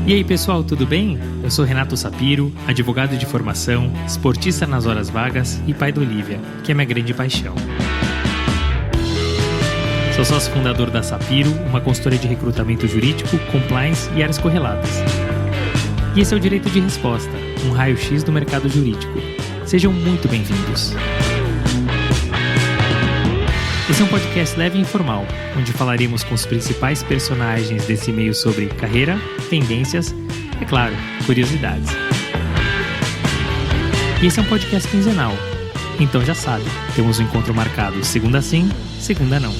E aí pessoal, tudo bem? Eu sou Renato Sapiro, advogado de formação, esportista nas horas vagas e pai da Olivia, que é minha grande paixão. Sou sócio fundador da Sapiro, uma consultoria de recrutamento jurídico, compliance e áreas correlatas. E esse é o Direito de Resposta, um raio-x do mercado jurídico. Sejam muito bem-vindos. Esse é um podcast leve e informal, onde falaremos com os principais personagens desse meio sobre carreira, tendências e, claro, curiosidades. E esse é um podcast quinzenal, então já sabe, temos um encontro marcado segunda sim, segunda não.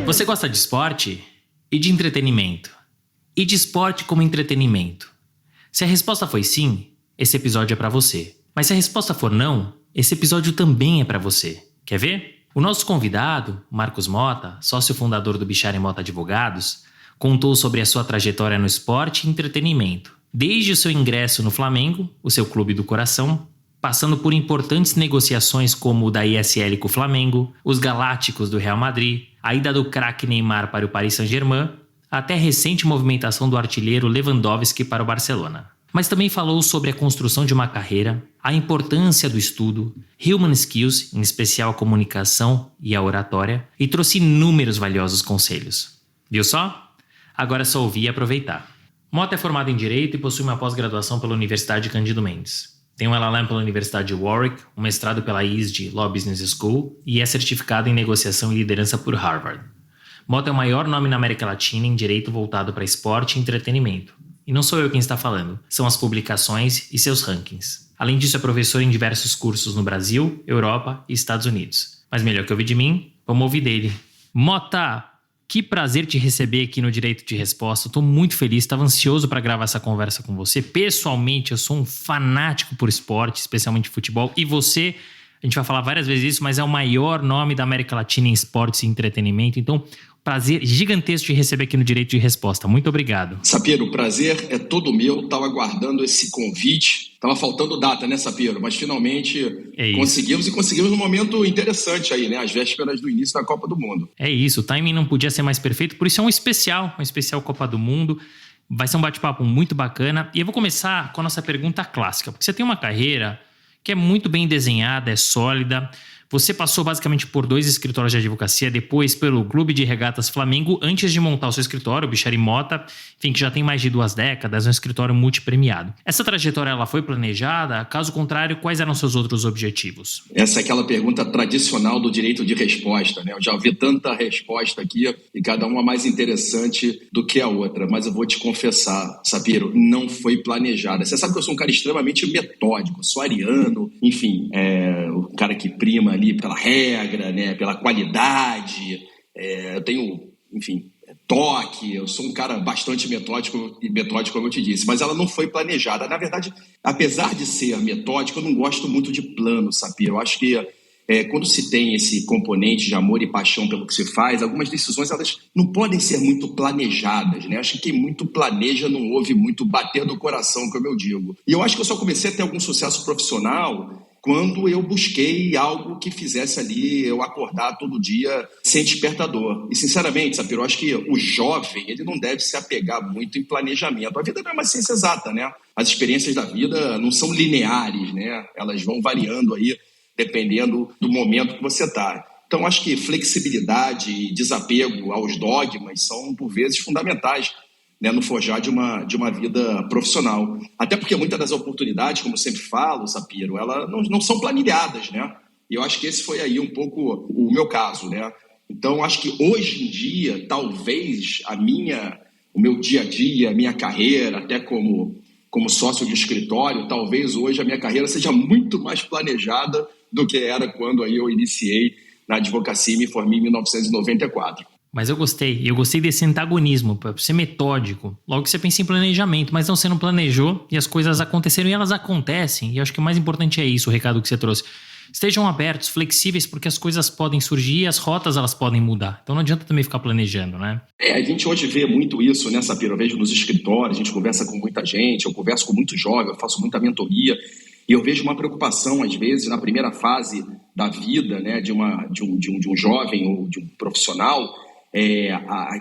Você gosta de esporte? E de entretenimento? E de esporte como entretenimento? Se a resposta foi sim, esse episódio é para você. Mas se a resposta for não, esse episódio também é para você. Quer ver? O nosso convidado, Marcos Mota, sócio fundador do Bichara e Mota Advogados, contou sobre a sua trajetória no esporte e entretenimento. Desde o seu ingresso no Flamengo, o seu clube do coração, passando por importantes negociações como o da ISL com o Flamengo, os Galácticos do Real Madrid, a ida do craque Neymar para o Paris Saint-Germain, até a recente movimentação do artilheiro Lewandowski para o Barcelona. Mas também falou sobre a construção de uma carreira, a importância do estudo, human skills, em especial a comunicação e a oratória, e trouxe inúmeros valiosos conselhos. Viu só? Agora é só ouvir e aproveitar. Mota é formado em Direito e possui uma pós-graduação pela Universidade Cândido Mendes. Tem um LLM pela Universidade de Warwick, um mestrado pela ISD Law Business School e é certificado em Negociação e Liderança por Harvard. Mota é o maior nome na América Latina em direito voltado para esporte e entretenimento. E não sou eu quem está falando, são as publicações e seus rankings. Além disso, é professor em diversos cursos no Brasil, Europa e Estados Unidos. Mas melhor que ouvir de mim, vamos ouvir dele. Mota, que prazer te receber aqui no Direito de Resposta. Estou muito feliz, estava ansioso para gravar essa conversa com você. Pessoalmente, eu sou um fanático por esporte, especialmente futebol. E você, a gente vai falar várias vezes isso, mas é o maior nome da América Latina em esportes e entretenimento. Então, prazer gigantesco de receber aqui no Direito de Resposta. Muito obrigado. Sapiro, o prazer é todo meu. Estava aguardando esse convite. Estava faltando data, né, Sapiro? Mas finalmente conseguimos um momento interessante aí, né? Às vésperas do início da Copa do Mundo. É isso, o timing não podia ser mais perfeito, por isso é um especial Copa do Mundo. Vai ser um bate-papo muito bacana. E eu vou começar com a nossa pergunta clássica, porque você tem uma carreira que é muito bem desenhada, é sólida. Você passou basicamente por 2 escritórios de advocacia, depois pelo Clube de Regatas Flamengo, antes de montar o seu escritório, o Bichara e Mota, enfim, que já tem mais de 2 décadas, é um escritório multipremiado. Essa trajetória ela foi planejada? Caso contrário, quais eram seus outros objetivos? Essa é aquela pergunta tradicional do direito de resposta, né? Eu já ouvi tanta resposta aqui e cada uma mais interessante do que a outra, mas eu vou te confessar, Sapiro, não foi planejada. Você sabe que eu sou um cara extremamente metódico, sou ariano, enfim, o cara que prima ali pela regra, né, pela qualidade, eu tenho, enfim, toque, eu sou um cara bastante metódico, como eu te disse, mas ela não foi planejada. Na verdade, apesar de ser metódico, eu não gosto muito de plano, Sapiro. Eu acho que quando se tem esse componente de amor e paixão pelo que se faz, algumas decisões elas não podem ser muito planejadas, né? Acho que quem muito planeja não ouve muito bater do coração, como eu digo. E eu acho que eu só comecei a ter algum sucesso profissional quando eu busquei algo que fizesse ali eu acordar todo dia sem despertador. E, sinceramente, Sapiro, eu acho que o jovem ele não deve se apegar muito em planejamento. A vida não é uma ciência exata, né? As experiências da vida não são lineares, né? Elas vão variando aí, dependendo do momento que você está. Então, acho que flexibilidade e desapego aos dogmas são, por vezes, fundamentais, né, no forjar de uma vida profissional. Até porque muitas das oportunidades, como eu sempre falo, Sapiro, elas não são planilhadas, né? E eu acho que esse foi aí um pouco o meu caso, né? Então, acho que hoje em dia, talvez o meu dia a dia, a minha carreira, até como sócio de escritório, talvez hoje a minha carreira seja muito mais planejada do que era quando aí eu iniciei na advocacia e me formei em 1994. Mas eu gostei desse antagonismo, para ser metódico. Logo que você pensa em planejamento, mas não, você não planejou e as coisas aconteceram e elas acontecem. E eu acho que o mais importante é isso, o recado que você trouxe. Estejam abertos, flexíveis, porque as coisas podem surgir e as rotas elas podem mudar. Então não adianta também ficar planejando, né? A gente hoje vê muito isso, né, Sapiro? Eu vejo nos escritórios, a gente conversa com muita gente, eu converso com muito jovem, eu faço muita mentoria. E eu vejo uma preocupação, às vezes, na primeira fase da vida, né, de um jovem ou de um profissional,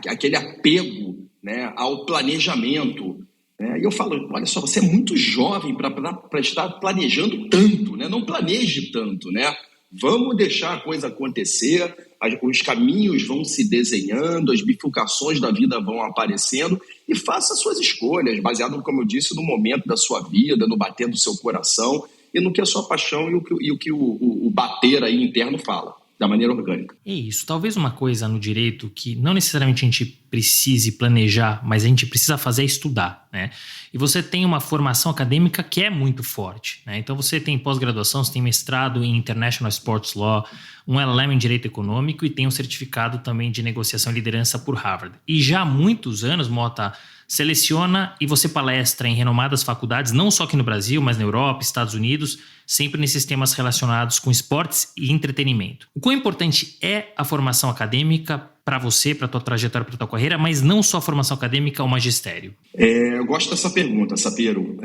aquele apego, né, ao planejamento. Né? E eu falo, olha só, você é muito jovem para estar planejando tanto, né? Não planeje tanto, né? Vamos deixar a coisa acontecer, os caminhos vão se desenhando, as bifurcações da vida vão aparecendo e faça suas escolhas, baseado, como eu disse, no momento da sua vida, no bater do seu coração e no que a sua paixão e o que o bater aí interno fala, da maneira orgânica. É isso. Talvez uma coisa no direito que não necessariamente a gente precise planejar, mas a gente precisa fazer é estudar, né? E você tem uma formação acadêmica que é muito forte, né? Então você tem pós-graduação, você tem mestrado em International Sports Law, um LLM em Direito Econômico e tem um certificado também de negociação e liderança por Harvard. E já há muitos anos, Mota, seleciona e você palestra em renomadas faculdades, não só aqui no Brasil, mas na Europa, Estados Unidos, sempre nesses temas relacionados com esportes e entretenimento. O quão importante é a formação acadêmica para você, para a tua trajetória, para a tua carreira, mas não só a formação acadêmica, o magistério? Eu gosto dessa pergunta, Sapiro.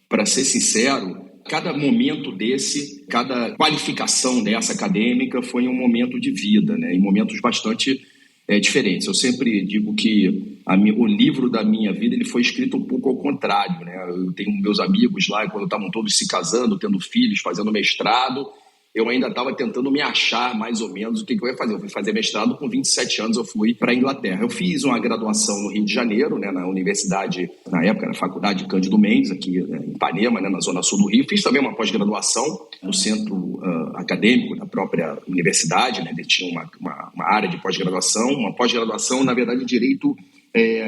Para ser sincero, cada momento desse, cada qualificação dessa acadêmica foi um momento de vida, né? Em momentos bastante diferentes. Eu sempre digo que o livro da minha vida ele foi escrito um pouco ao contrário, né? Eu tenho meus amigos lá, quando estavam todos se casando, tendo filhos, fazendo mestrado, eu ainda estava tentando me achar mais ou menos o que eu ia fazer. Eu fui fazer mestrado com 27 anos, eu fui para a Inglaterra. Eu fiz uma graduação no Rio de Janeiro, né, na universidade, na época, na Faculdade Cândido Mendes, aqui em Ipanema, né, na zona sul do Rio. Fiz também uma pós-graduação no centro acadêmico da própria universidade, né, ele tinha uma área de pós-graduação, na verdade, de direito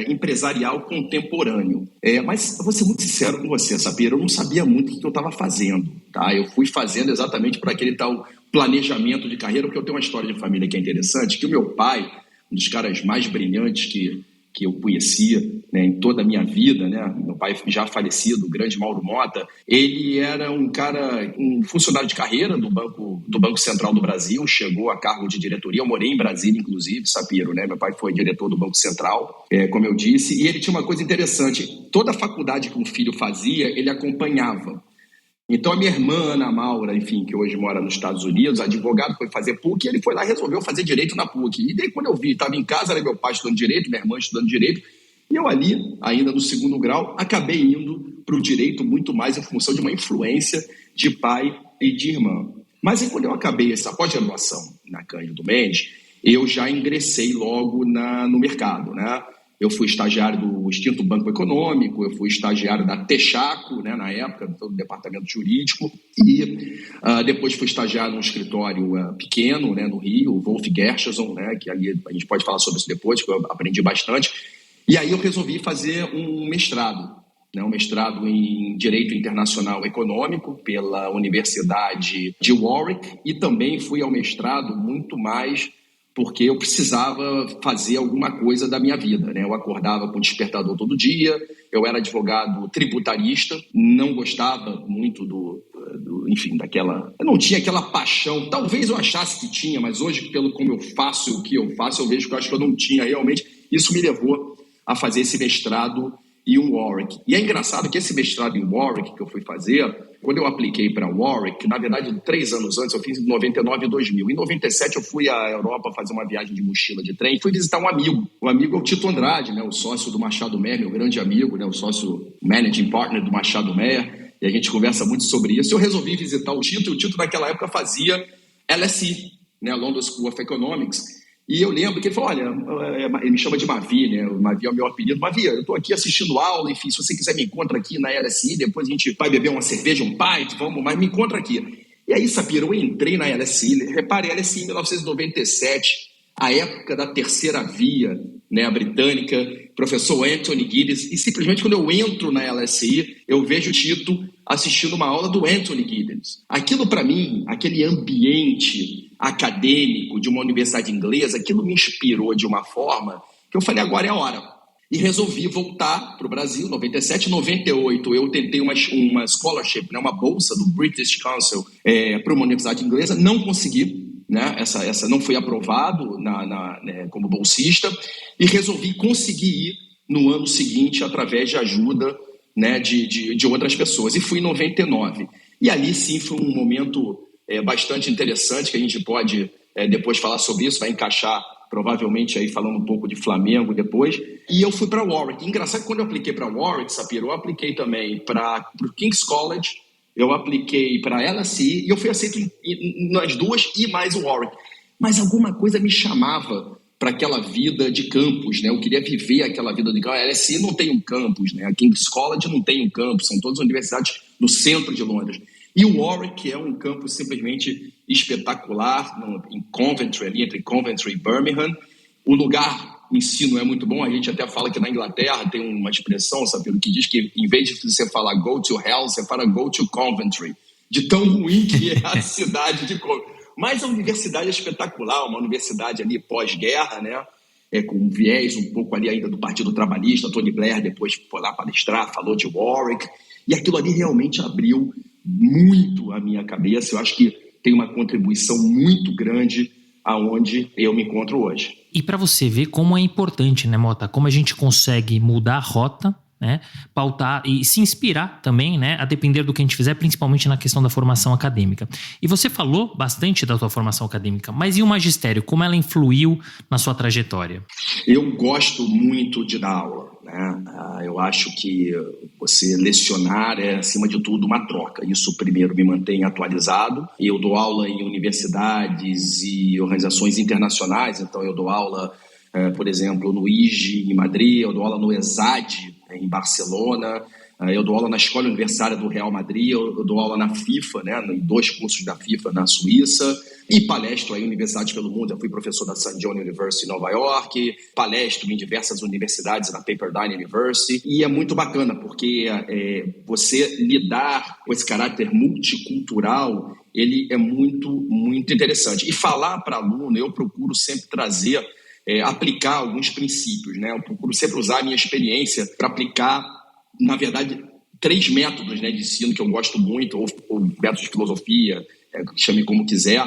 empresarial contemporâneo. Mas eu vou ser muito sincero com você, Sapiro, eu não sabia muito o que eu estava fazendo. Tá? Eu fui fazendo exatamente por aquele tal planejamento de carreira, porque eu tenho uma história de família que é interessante, que o meu pai, um dos caras mais brilhantes que eu conhecia, né, em toda a minha vida, né, meu pai já falecido, o grande Mauro Mota, ele era um funcionário de carreira do Banco Central do Brasil, chegou a cargo de diretoria, eu morei em Brasília, inclusive, Sapiro, né, meu pai foi diretor do Banco Central, como eu disse, e ele tinha uma coisa interessante, toda a faculdade que um filho fazia, ele acompanhava. Então, a minha irmã, Ana Maura, enfim, que hoje mora nos Estados Unidos, advogado, foi fazer PUC, e ele foi lá e resolveu fazer direito na PUC. E daí, quando eu vi, estava em casa, era meu pai estudando direito, minha irmã estudando direito, e eu ali, ainda no segundo grau, acabei indo para o direito muito mais em função de uma influência de pai e de irmã. Mas aí, quando eu acabei essa pós-graduação na Cândido Mendes, eu já ingressei logo no mercado, né? Eu fui estagiário do extinto Banco Econômico, eu fui estagiário da Texaco, né, na época, do departamento jurídico, e depois fui estagiário num escritório pequeno, né, no Rio, o Wolf Gershenson, né, que ali a gente pode falar sobre isso depois, que eu aprendi bastante. E aí eu resolvi fazer um mestrado, né, um mestrado em Direito Internacional Econômico pela Universidade de Warwick, e também fui ao mestrado muito mais porque eu precisava fazer alguma coisa da minha vida, né? Eu acordava com o despertador todo dia, eu era advogado tributarista, não gostava muito enfim, daquela... Eu não tinha aquela paixão, talvez eu achasse que tinha, mas hoje, pelo como eu faço e o que eu faço, eu vejo que eu acho que eu não tinha realmente. Isso me levou a fazer esse mestrado em Warwick. E é engraçado que esse mestrado em Warwick que eu fui fazer, quando eu apliquei para Warwick, na verdade, 3 anos antes, eu fiz em 99 e 2000. Em 97, eu fui à Europa fazer uma viagem de mochila de trem e fui visitar um amigo. O amigo é o Tito Andrade, né, o sócio do Machado Meyer, meu grande amigo, né, o sócio managing partner do Machado Meyer, e a gente conversa muito sobre isso. Eu resolvi visitar o Tito, e o Tito naquela época fazia LSE, né, London School of Economics. E eu lembro que ele falou, olha, ele me chama de Mavi, né? O Mavi é o meu apelido. Mavi, eu estou aqui assistindo aula, enfim, se você quiser me encontra aqui na LSI, depois a gente vai beber uma cerveja, um pint, vamos, mas me encontra aqui. E aí, Sapiro, eu entrei na LSI, repare, LSI em 1997, a época da terceira via, né, a britânica, professor Anthony Giddens, e simplesmente quando eu entro na LSI, eu vejo o Tito assistindo uma aula do Anthony Giddens. Aquilo para mim, aquele ambiente acadêmico de uma universidade inglesa, aquilo me inspirou de uma forma que eu falei, agora é a hora. E resolvi voltar para o Brasil, 97, 98, eu tentei uma scholarship, né, uma bolsa do British Council para uma universidade inglesa, não consegui, né, essa não fui aprovado né, como bolsista, e resolvi conseguir ir no ano seguinte através de ajuda, né, de outras pessoas, e fui em 99. E ali sim foi um momento bastante interessante, que a gente pode depois falar sobre isso, vai encaixar provavelmente aí falando um pouco de Flamengo depois. E eu fui para Warwick. Engraçado que quando eu apliquei para Warwick, Sapiro, eu apliquei também para o King's College, eu apliquei para a LSE e eu fui aceito nas duas e mais o Warwick. Mas alguma coisa me chamava para aquela vida de campus, né? Eu queria viver aquela vida de campus. A LSE não tem um campus, né? A King's College não tem um campus, são todas universidades no centro de Londres. E o Warwick é um campus simplesmente espetacular, em Coventry, ali entre Coventry e Birmingham. O lugar em si não é muito bom, a gente até fala que na Inglaterra tem uma expressão, sabe, que diz que em vez de você falar go to hell, você fala go to Coventry, de tão ruim que é a cidade de Coventry. Mas a universidade é espetacular, uma universidade ali pós-guerra, né? Com viés um pouco ali ainda do Partido Trabalhista. Tony Blair depois foi lá palestrar, falou de Warwick, e aquilo ali realmente abriu muito a minha cabeça. Eu acho que tem uma contribuição muito grande aonde eu me encontro hoje. E para você ver como é importante, né, Mota? Como a gente consegue mudar a rota, né, pautar e se inspirar também, né, a depender do que a gente fizer, principalmente na questão da formação acadêmica. E você falou bastante da sua formação acadêmica, mas e o magistério? Como ela influiu na sua trajetória? Eu gosto muito de dar aula, né? Eu acho que você lecionar é, acima de tudo, uma troca. Isso, primeiro, me mantém atualizado. Eu dou aula em universidades e organizações internacionais, então eu dou aula, por exemplo, no IGE, em Madrid, eu dou aula no ESAD, em Barcelona, eu dou aula na Escola Universitária do Real Madrid, eu dou aula na FIFA, né, em 2 cursos da FIFA na Suíça, e palestro em universidades pelo mundo. Eu fui professor da St. John University em Nova York, palestro em diversas universidades, na Pepperdine University, e é muito bacana, porque você lidar com esse caráter multicultural, ele é muito, muito interessante. E falar para aluno, eu procuro sempre trazer, aplicar alguns princípios, né? Eu procuro sempre usar a minha experiência para aplicar, na verdade, 3 métodos, né, de ensino que eu gosto muito, ou métodos de filosofia, chame como quiser.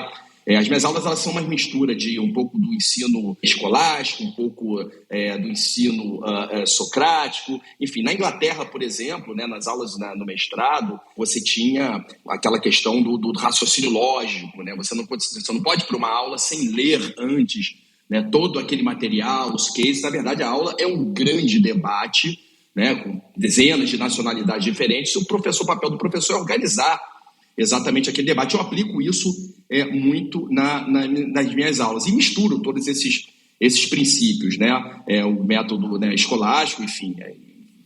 As minhas aulas, elas são uma mistura de um pouco do ensino escolástico, um pouco do ensino socrático. Enfim, na Inglaterra, por exemplo, né, nas aulas no mestrado, você tinha aquela questão do raciocínio lógico, né? Você não pode ir para uma aula sem ler antes, né, todo aquele material, os cases. Na verdade, a aula é um grande debate, né, com dezenas de nacionalidades diferentes. O papel do professor é organizar exatamente aquele debate. Eu aplico isso muito nas minhas aulas e misturo todos esses princípios, né? O método, né, escolástico, enfim,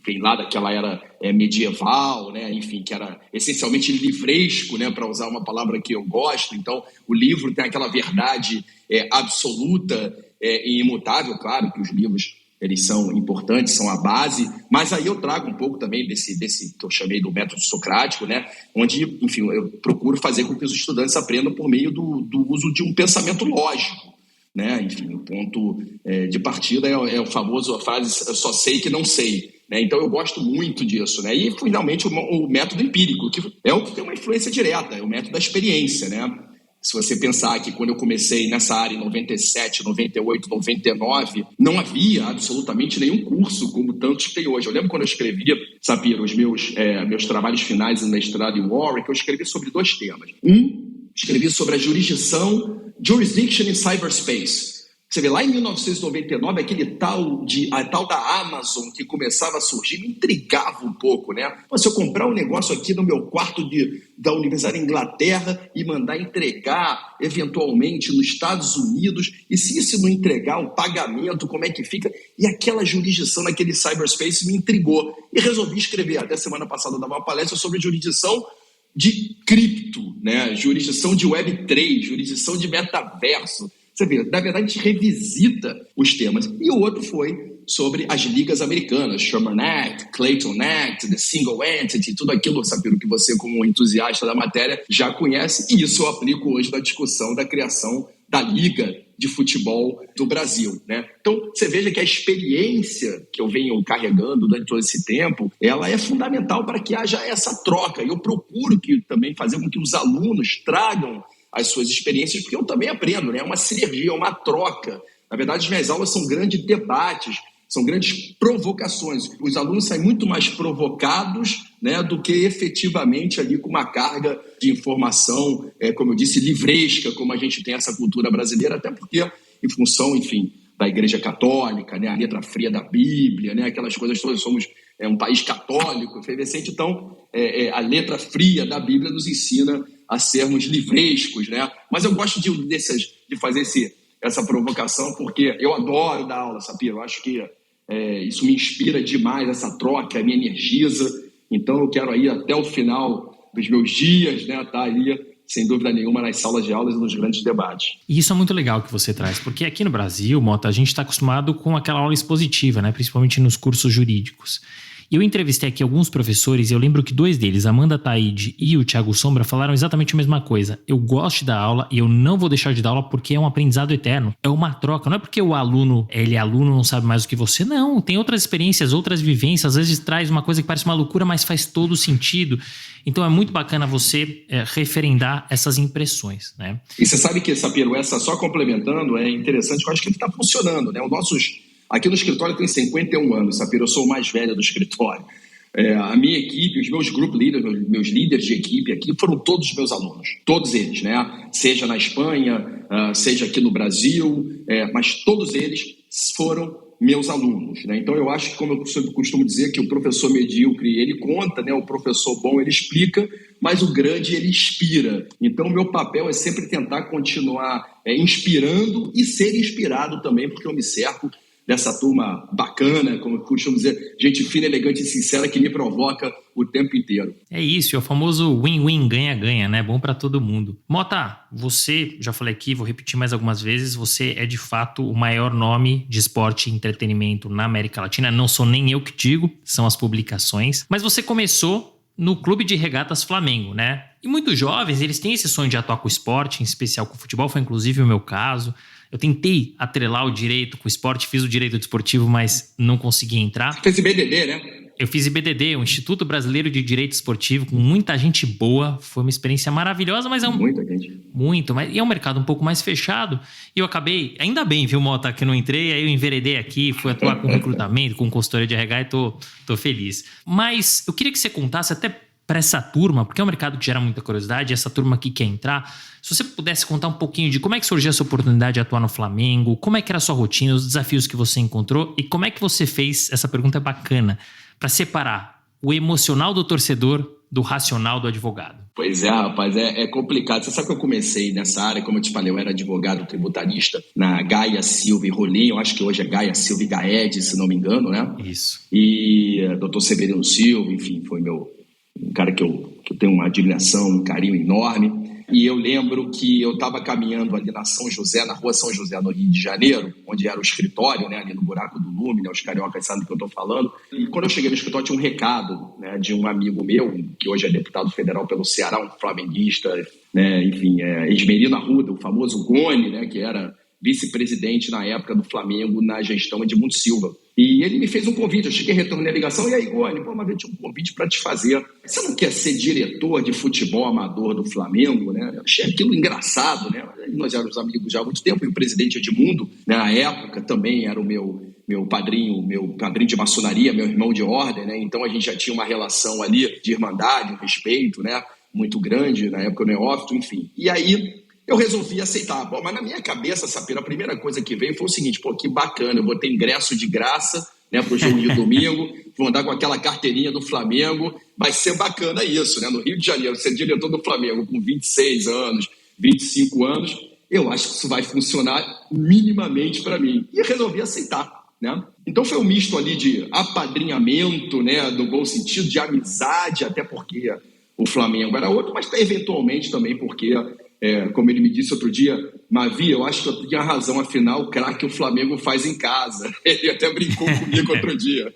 vem lá daquela era medieval, né? Enfim, que era essencialmente livresco, né? Para usar uma palavra que eu gosto. Então, o livro tem aquela verdade absoluta e imutável. Claro que os livros, eles são importantes, são a base, mas aí eu trago um pouco também desse que eu chamei do método socrático, né? Onde, enfim, eu procuro fazer com que os estudantes aprendam por meio do uso de um pensamento lógico, né? Enfim, o ponto de partida é a frase "eu só sei que não sei", né? Então eu gosto muito disso, né? E finalmente o método empírico, que é o que tem uma influência direta, é o método da experiência, né? Se você pensar que quando eu comecei nessa área em 97, 98, 99, não havia absolutamente nenhum curso como tantos que tem hoje. Eu lembro quando eu escrevia, Sapiro, os meus trabalhos finais no mestrado em Warwick, eu escrevi sobre 2 temas. Escrevi sobre a Jurisdiction in Cyberspace. Você vê, lá em 1999, a tal da Amazon que começava a surgir, me intrigava um pouco, né? Se eu comprar um negócio aqui no meu quarto da Universidade da Inglaterra e mandar entregar, eventualmente, nos Estados Unidos, e se isso não entregar um pagamento, como é que fica? E aquela jurisdição naquele cyberspace me intrigou. E resolvi escrever. Até semana passada eu dava uma palestra sobre jurisdição de cripto, né? Jurisdição de Web3, jurisdição de metaverso. Você vê, na verdade, a gente revisita os temas. E o outro foi sobre as ligas americanas, Sherman Act, Clayton Act, The Single Entity, tudo aquilo, Sapiro, que você, como entusiasta da matéria, já conhece. E isso eu aplico hoje na discussão da criação da Liga de Futebol do Brasil, né? Então, você veja que a experiência que eu venho carregando durante todo esse tempo, ela é fundamental para que haja essa troca. E eu procuro também fazer com que os alunos tragam as suas experiências, porque eu também aprendo, né? É uma sinergia, é uma troca. Na verdade, as minhas aulas são grandes debates São grandes provocações. Os alunos saem muito mais provocados, né, do que efetivamente ali com uma carga de informação, como eu disse, livresca, como a gente tem essa cultura brasileira, até porque, em função, enfim, da Igreja Católica, né, a letra fria da Bíblia, né, aquelas coisas todas, somos um país católico, efervescente, então a letra fria da Bíblia nos ensina a sermos livrescos, né? Mas eu gosto de fazer essa provocação, porque eu adoro dar aula, Sapiro. Eu acho que isso me inspira demais, essa troca, me energiza. Então eu quero aí até o final dos meus dias, né, estar aí, sem dúvida nenhuma, nas salas de aulas e nos grandes debates. E isso é muito legal que você traz, porque aqui no Brasil, Mota, a gente está acostumado com aquela aula expositiva, né, principalmente nos cursos jurídicos. E eu entrevistei aqui alguns professores e eu lembro que 2 deles, Amanda Taide e o Thiago Sombra, falaram exatamente a mesma coisa. Eu gosto de dar aula e eu não vou deixar de dar aula porque é um aprendizado eterno. É uma troca. Não é porque o aluno, ele é aluno, não sabe mais do que você. Não, tem outras experiências, outras vivências. Às vezes traz uma coisa que parece uma loucura, mas faz todo sentido. Então é muito bacana você referendar essas impressões, né? E você sabe que, Sapiro, só complementando, é interessante, eu acho que está funcionando, né? Aqui no escritório tem 51 anos, Sapiro, eu sou o mais velho do escritório. A minha equipe, os meus group leaders, meus líderes de equipe aqui foram todos os meus alunos, todos eles, né? Seja na Espanha, seja aqui no Brasil, mas todos eles foram meus alunos, né? Então eu acho que, como eu sempre costumo dizer, que o professor medíocre, ele conta, né? O professor bom, ele explica, mas o grande, ele inspira. Então o meu papel é sempre tentar continuar inspirando e ser inspirado também, porque eu me cerco dessa turma bacana, como eu costumo dizer, gente fina, elegante e sincera que me provoca o tempo inteiro. É isso, é o famoso win-win, ganha-ganha, né? Bom para todo mundo. Mota, você, já falei aqui, vou repetir mais algumas vezes, você é de fato o maior nome de esporte e entretenimento na América Latina. Não sou nem eu que digo, são as publicações. Mas você começou no Clube de Regatas Flamengo, né? E muitos jovens, eles têm esse sonho de atuar com o esporte, em especial com o futebol, foi inclusive o meu caso. Eu tentei atrelar o direito com o esporte, fiz o direito desportivo, mas não consegui entrar. Fez IBDD, né? Eu fiz IBDD, o Instituto Brasileiro de Direito Esportivo, com muita gente boa. Foi uma experiência maravilhosa, mas muita gente. E é um mercado um pouco mais fechado. E eu acabei, ainda bem, viu, Mota, que eu não entrei, aí eu enveredei aqui, fui atuar com recrutamento, com consultoria de RH e tô feliz. Mas eu queria que você contasse até para essa turma, porque é um mercado que gera muita curiosidade, essa turma que quer entrar, se você pudesse contar um pouquinho de como é que surgiu essa oportunidade de atuar no Flamengo, como é que era a sua rotina, os desafios que você encontrou e como é que você fez, essa pergunta é bacana, para separar o emocional do torcedor do racional do advogado. Pois é, rapaz, é complicado. Você sabe que eu comecei nessa área, como eu te falei, eu era advogado tributarista na Gaia, Silva e Rolim, eu acho que hoje é Gaia, Silva e Gaed, se não me engano, né? Isso. E Dr. Severino Silva, enfim, foi um cara que eu tenho uma admiração, um carinho enorme. E eu lembro que eu estava caminhando ali na São José, na rua São José, no Rio de Janeiro, onde era o escritório, né, ali no buraco do Lume, né, os cariocas sabem do que eu estou falando. E quando eu cheguei no escritório, tinha um recado, né, de um amigo meu, que hoje é deputado federal pelo Ceará, um flamenguista, né, enfim, Esmerino Arruda, o famoso Goni, né, que era vice-presidente na época do Flamengo, na gestão Edmundo Silva. E ele me fez um convite, eu cheguei, retornei a ligação, e aí, Goni, uma vez tinha um convite para te fazer. Você não quer ser diretor de futebol amador do Flamengo, né? Eu achei aquilo engraçado, né? Nós éramos amigos já há muito tempo, e o presidente Edmundo, né, na época, também era o meu padrinho de maçonaria, meu irmão de ordem, né? Então a gente já tinha uma relação ali de irmandade, um respeito, né, muito grande, na época o neófito, enfim. E aí eu resolvi aceitar. Bom, mas na minha cabeça, Sapiro, a primeira coisa que veio foi o seguinte: pô, que bacana, eu vou ter ingresso de graça, né, pro jogo de domingo, vou andar com aquela carteirinha do Flamengo, vai ser bacana isso, né? No Rio de Janeiro, ser diretor do Flamengo com 26 anos, 25 anos, eu acho que isso vai funcionar minimamente para mim. E resolvi aceitar, né? Então foi um misto ali de apadrinhamento, né, no bom sentido, de amizade, até porque o Flamengo era outro, mas eventualmente também porque... como ele me disse outro dia, Mavi, eu acho que eu tinha razão, afinal, o craque o Flamengo faz em casa. Ele até brincou comigo outro dia.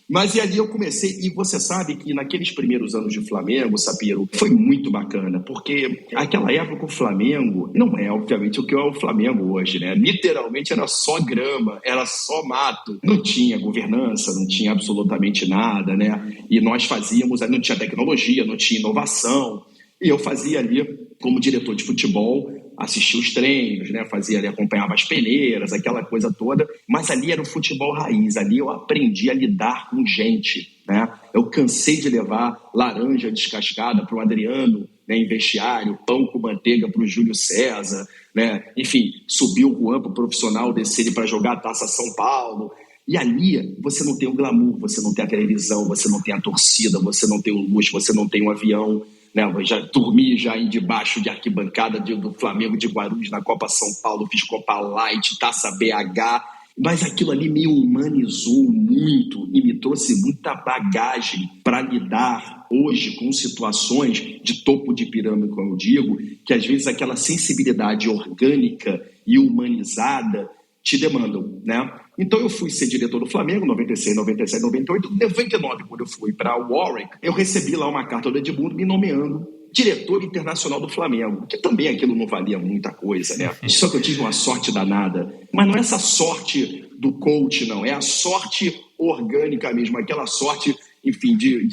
Mas e ali eu comecei, e você sabe que naqueles primeiros anos de Flamengo, Sapiro, foi muito bacana, porque aquela época o Flamengo não é, obviamente, o que é o Flamengo hoje, né? Literalmente era só grama, era só mato, não tinha governança, não tinha absolutamente nada, né? E nós fazíamos, não tinha tecnologia, não tinha inovação. E eu fazia ali, como diretor de futebol, assistia os treinos, né? Acompanhava as peneiras, aquela coisa toda, mas ali era o futebol raiz, ali eu aprendi a lidar com gente, né? Eu cansei de levar laranja descascada para o Adriano, né, em vestiário, pão com manteiga para o Júlio César, né? Enfim, subir o Juan para o profissional, descer ele para jogar a Taça São Paulo. E ali você não tem o glamour, você não tem a televisão, você não tem a torcida, você não tem o luxo, você não tem um avião, né? Eu já dormi debaixo de arquibancada do Flamengo de Guarulhos na Copa São Paulo, fiz Copa Light, Taça BH, mas aquilo ali me humanizou muito e me trouxe muita bagagem para lidar hoje com situações de topo de pirâmide, como eu digo, que às vezes aquela sensibilidade orgânica e humanizada te demandam, né? Então eu fui ser diretor do Flamengo, 96, 97, 98, 99, quando eu fui para o Warwick, eu recebi lá uma carta do Edmundo me nomeando diretor internacional do Flamengo, que também aquilo não valia muita coisa, né? Só que eu tive uma sorte danada, mas não é essa sorte do coach, não, é a sorte orgânica mesmo, aquela sorte, enfim, de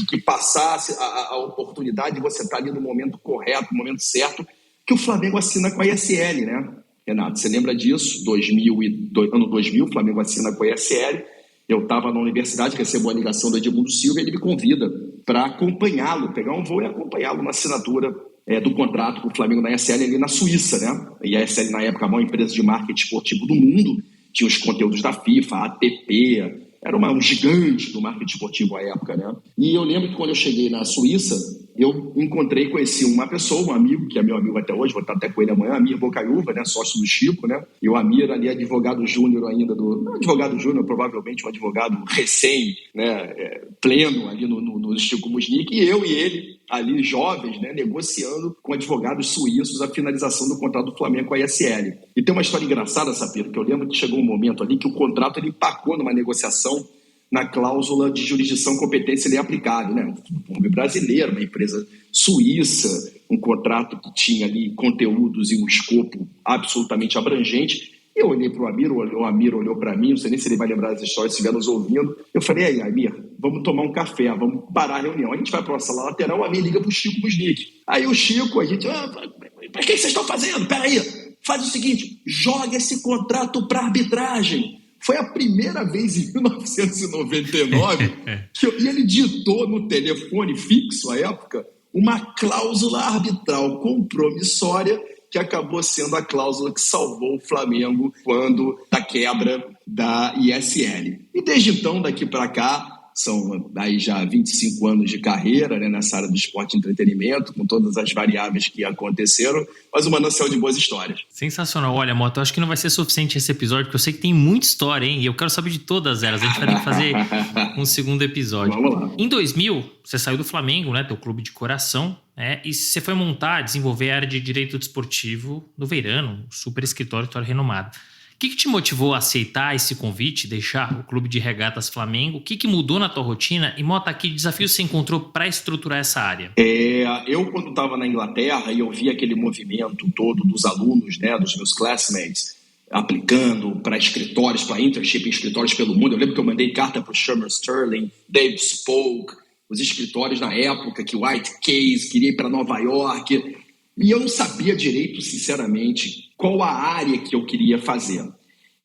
que passasse a oportunidade de você estar ali no momento correto, no momento certo, que o Flamengo assina com a ESL, né? Renato, você lembra disso? Ano 2000, o Flamengo assina com a ESL. Eu estava na universidade, recebo a ligação do Edmundo Silva e ele me convida para acompanhá-lo, pegar um voo e acompanhá-lo na assinatura do contrato com o Flamengo na ESL ali na Suíça, né? E a ESL, na época, a maior empresa de marketing esportivo do mundo, tinha os conteúdos da FIFA, a ATP, era um gigante do marketing esportivo à época, né? E eu lembro que quando eu cheguei na Suíça, eu conheci uma pessoa, um amigo, que é meu amigo até hoje, vou estar até com ele amanhã, Amir Bocaiúva, né, sócio do Chico, né? E o Amir ali, advogado júnior ainda não advogado júnior, provavelmente um advogado recém, né, pleno ali no Chico Musnick, e eu e ele ali, jovens, né, negociando com advogados suíços a finalização do contrato do Flamengo com a ESL. E tem uma história engraçada, Sapiro, que eu lembro que chegou um momento ali que o contrato ele empacou numa negociação na cláusula de jurisdição competência ele é aplicável, né? Um clube brasileiro, uma empresa suíça, um contrato que tinha ali conteúdos e um escopo absolutamente abrangente. Eu olhei para o Amir olhou para mim, não sei nem se ele vai lembrar das histórias, se estiver nos ouvindo. Eu falei, aí, Amir, vamos tomar um café, vamos parar a reunião. A gente vai para uma sala lateral, o Amir liga para o Chico Musnick. Aí o Chico, a gente, mas o que vocês estão fazendo? Peraí, faz o seguinte, joga esse contrato para arbitragem. Foi a primeira vez em 1999 e ele ditou no telefone fixo, à época, uma cláusula arbitral compromissória que acabou sendo a cláusula que salvou o Flamengo quando da quebra da ISL. E desde então, daqui para cá, são aí já 25 anos de carreira, né, nessa área do esporte e entretenimento, com todas as variáveis que aconteceram, mas um manancial de boas histórias. Sensacional. Olha, Mota, eu acho que não vai ser suficiente esse episódio, porque eu sei que tem muita história, hein? E eu quero saber de todas elas. A gente vai ter que fazer um segundo episódio. Vamos lá. Em 2000, você saiu do Flamengo, né, teu clube de coração, e você foi desenvolver a área de direito desportivo no Veirano, um super escritório renomado. O que te motivou a aceitar esse convite, deixar o Clube de Regatas Flamengo? O que mudou na tua rotina? E, Mota, que desafio você encontrou para estruturar essa área? Eu, quando estava na Inglaterra, e eu vi aquele movimento todo dos alunos, né, dos meus classmates, aplicando para escritórios, para internship em escritórios pelo mundo. Eu lembro que eu mandei carta para o Sherman Sterling, Dave Spoke, os escritórios na época, que White Case, queria ir para Nova York. E eu não sabia direito, sinceramente, qual a área que eu queria fazer.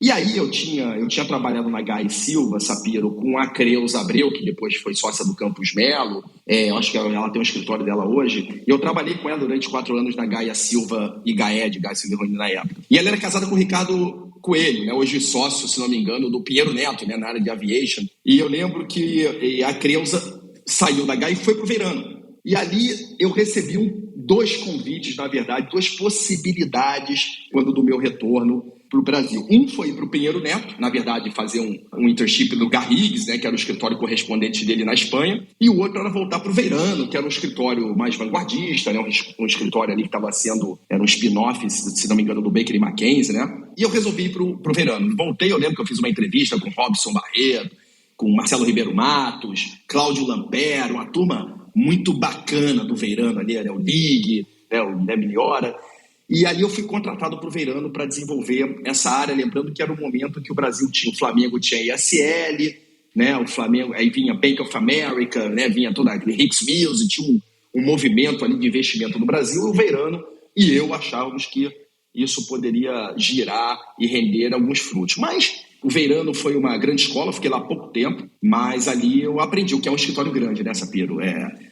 E aí eu tinha trabalhado na Gaia Silva, Sapiro, com a Creuza Abreu, que depois foi sócia do Campus Melo. Eu acho que ela tem um escritório dela hoje. E eu trabalhei com ela durante 4 anos na Gaia Silva e Gaed, Gaia Silva e Rony na época. E ela era casada com o Ricardo Coelho, né, hoje sócio, se não me engano, do Pinheiro Neto, né, na área de aviation. E eu lembro que a Creuza saiu da Gaia e foi para o Veirano. E ali eu recebi 2 convites, na verdade, 2 possibilidades quando do meu retorno para o Brasil. Um foi para o Pinheiro Neto, na verdade, fazer um internship no Garrigues, né, que era o escritório correspondente dele na Espanha, e o outro era voltar para o Veirano, que era um escritório mais vanguardista, né, um escritório ali que estava sendo, era um spin-off, se não me engano, do Baker e McKenzie, né, e eu resolvi ir para o Veirano. Voltei, eu lembro que eu fiz uma entrevista com Robson Barreto, com Marcelo Ribeiro Matos, Cláudio Lampero, uma turma muito bacana do Veirano ali, né, o Ligue, né, o Guilherme Liora. E ali eu fui contratado para o Veirano para desenvolver essa área, lembrando que era o momento que o Brasil tinha, o Flamengo tinha ISL, né, o Flamengo, aí vinha Bank of America, né, vinha toda aquele Hicks Mills, e tinha um movimento ali de investimento no Brasil, e o Veirano e eu achávamos que isso poderia girar e render alguns frutos. Mas o Veirano foi uma grande escola, fiquei lá há pouco tempo, mas ali eu aprendi o que é um escritório grande, né, Sapiro?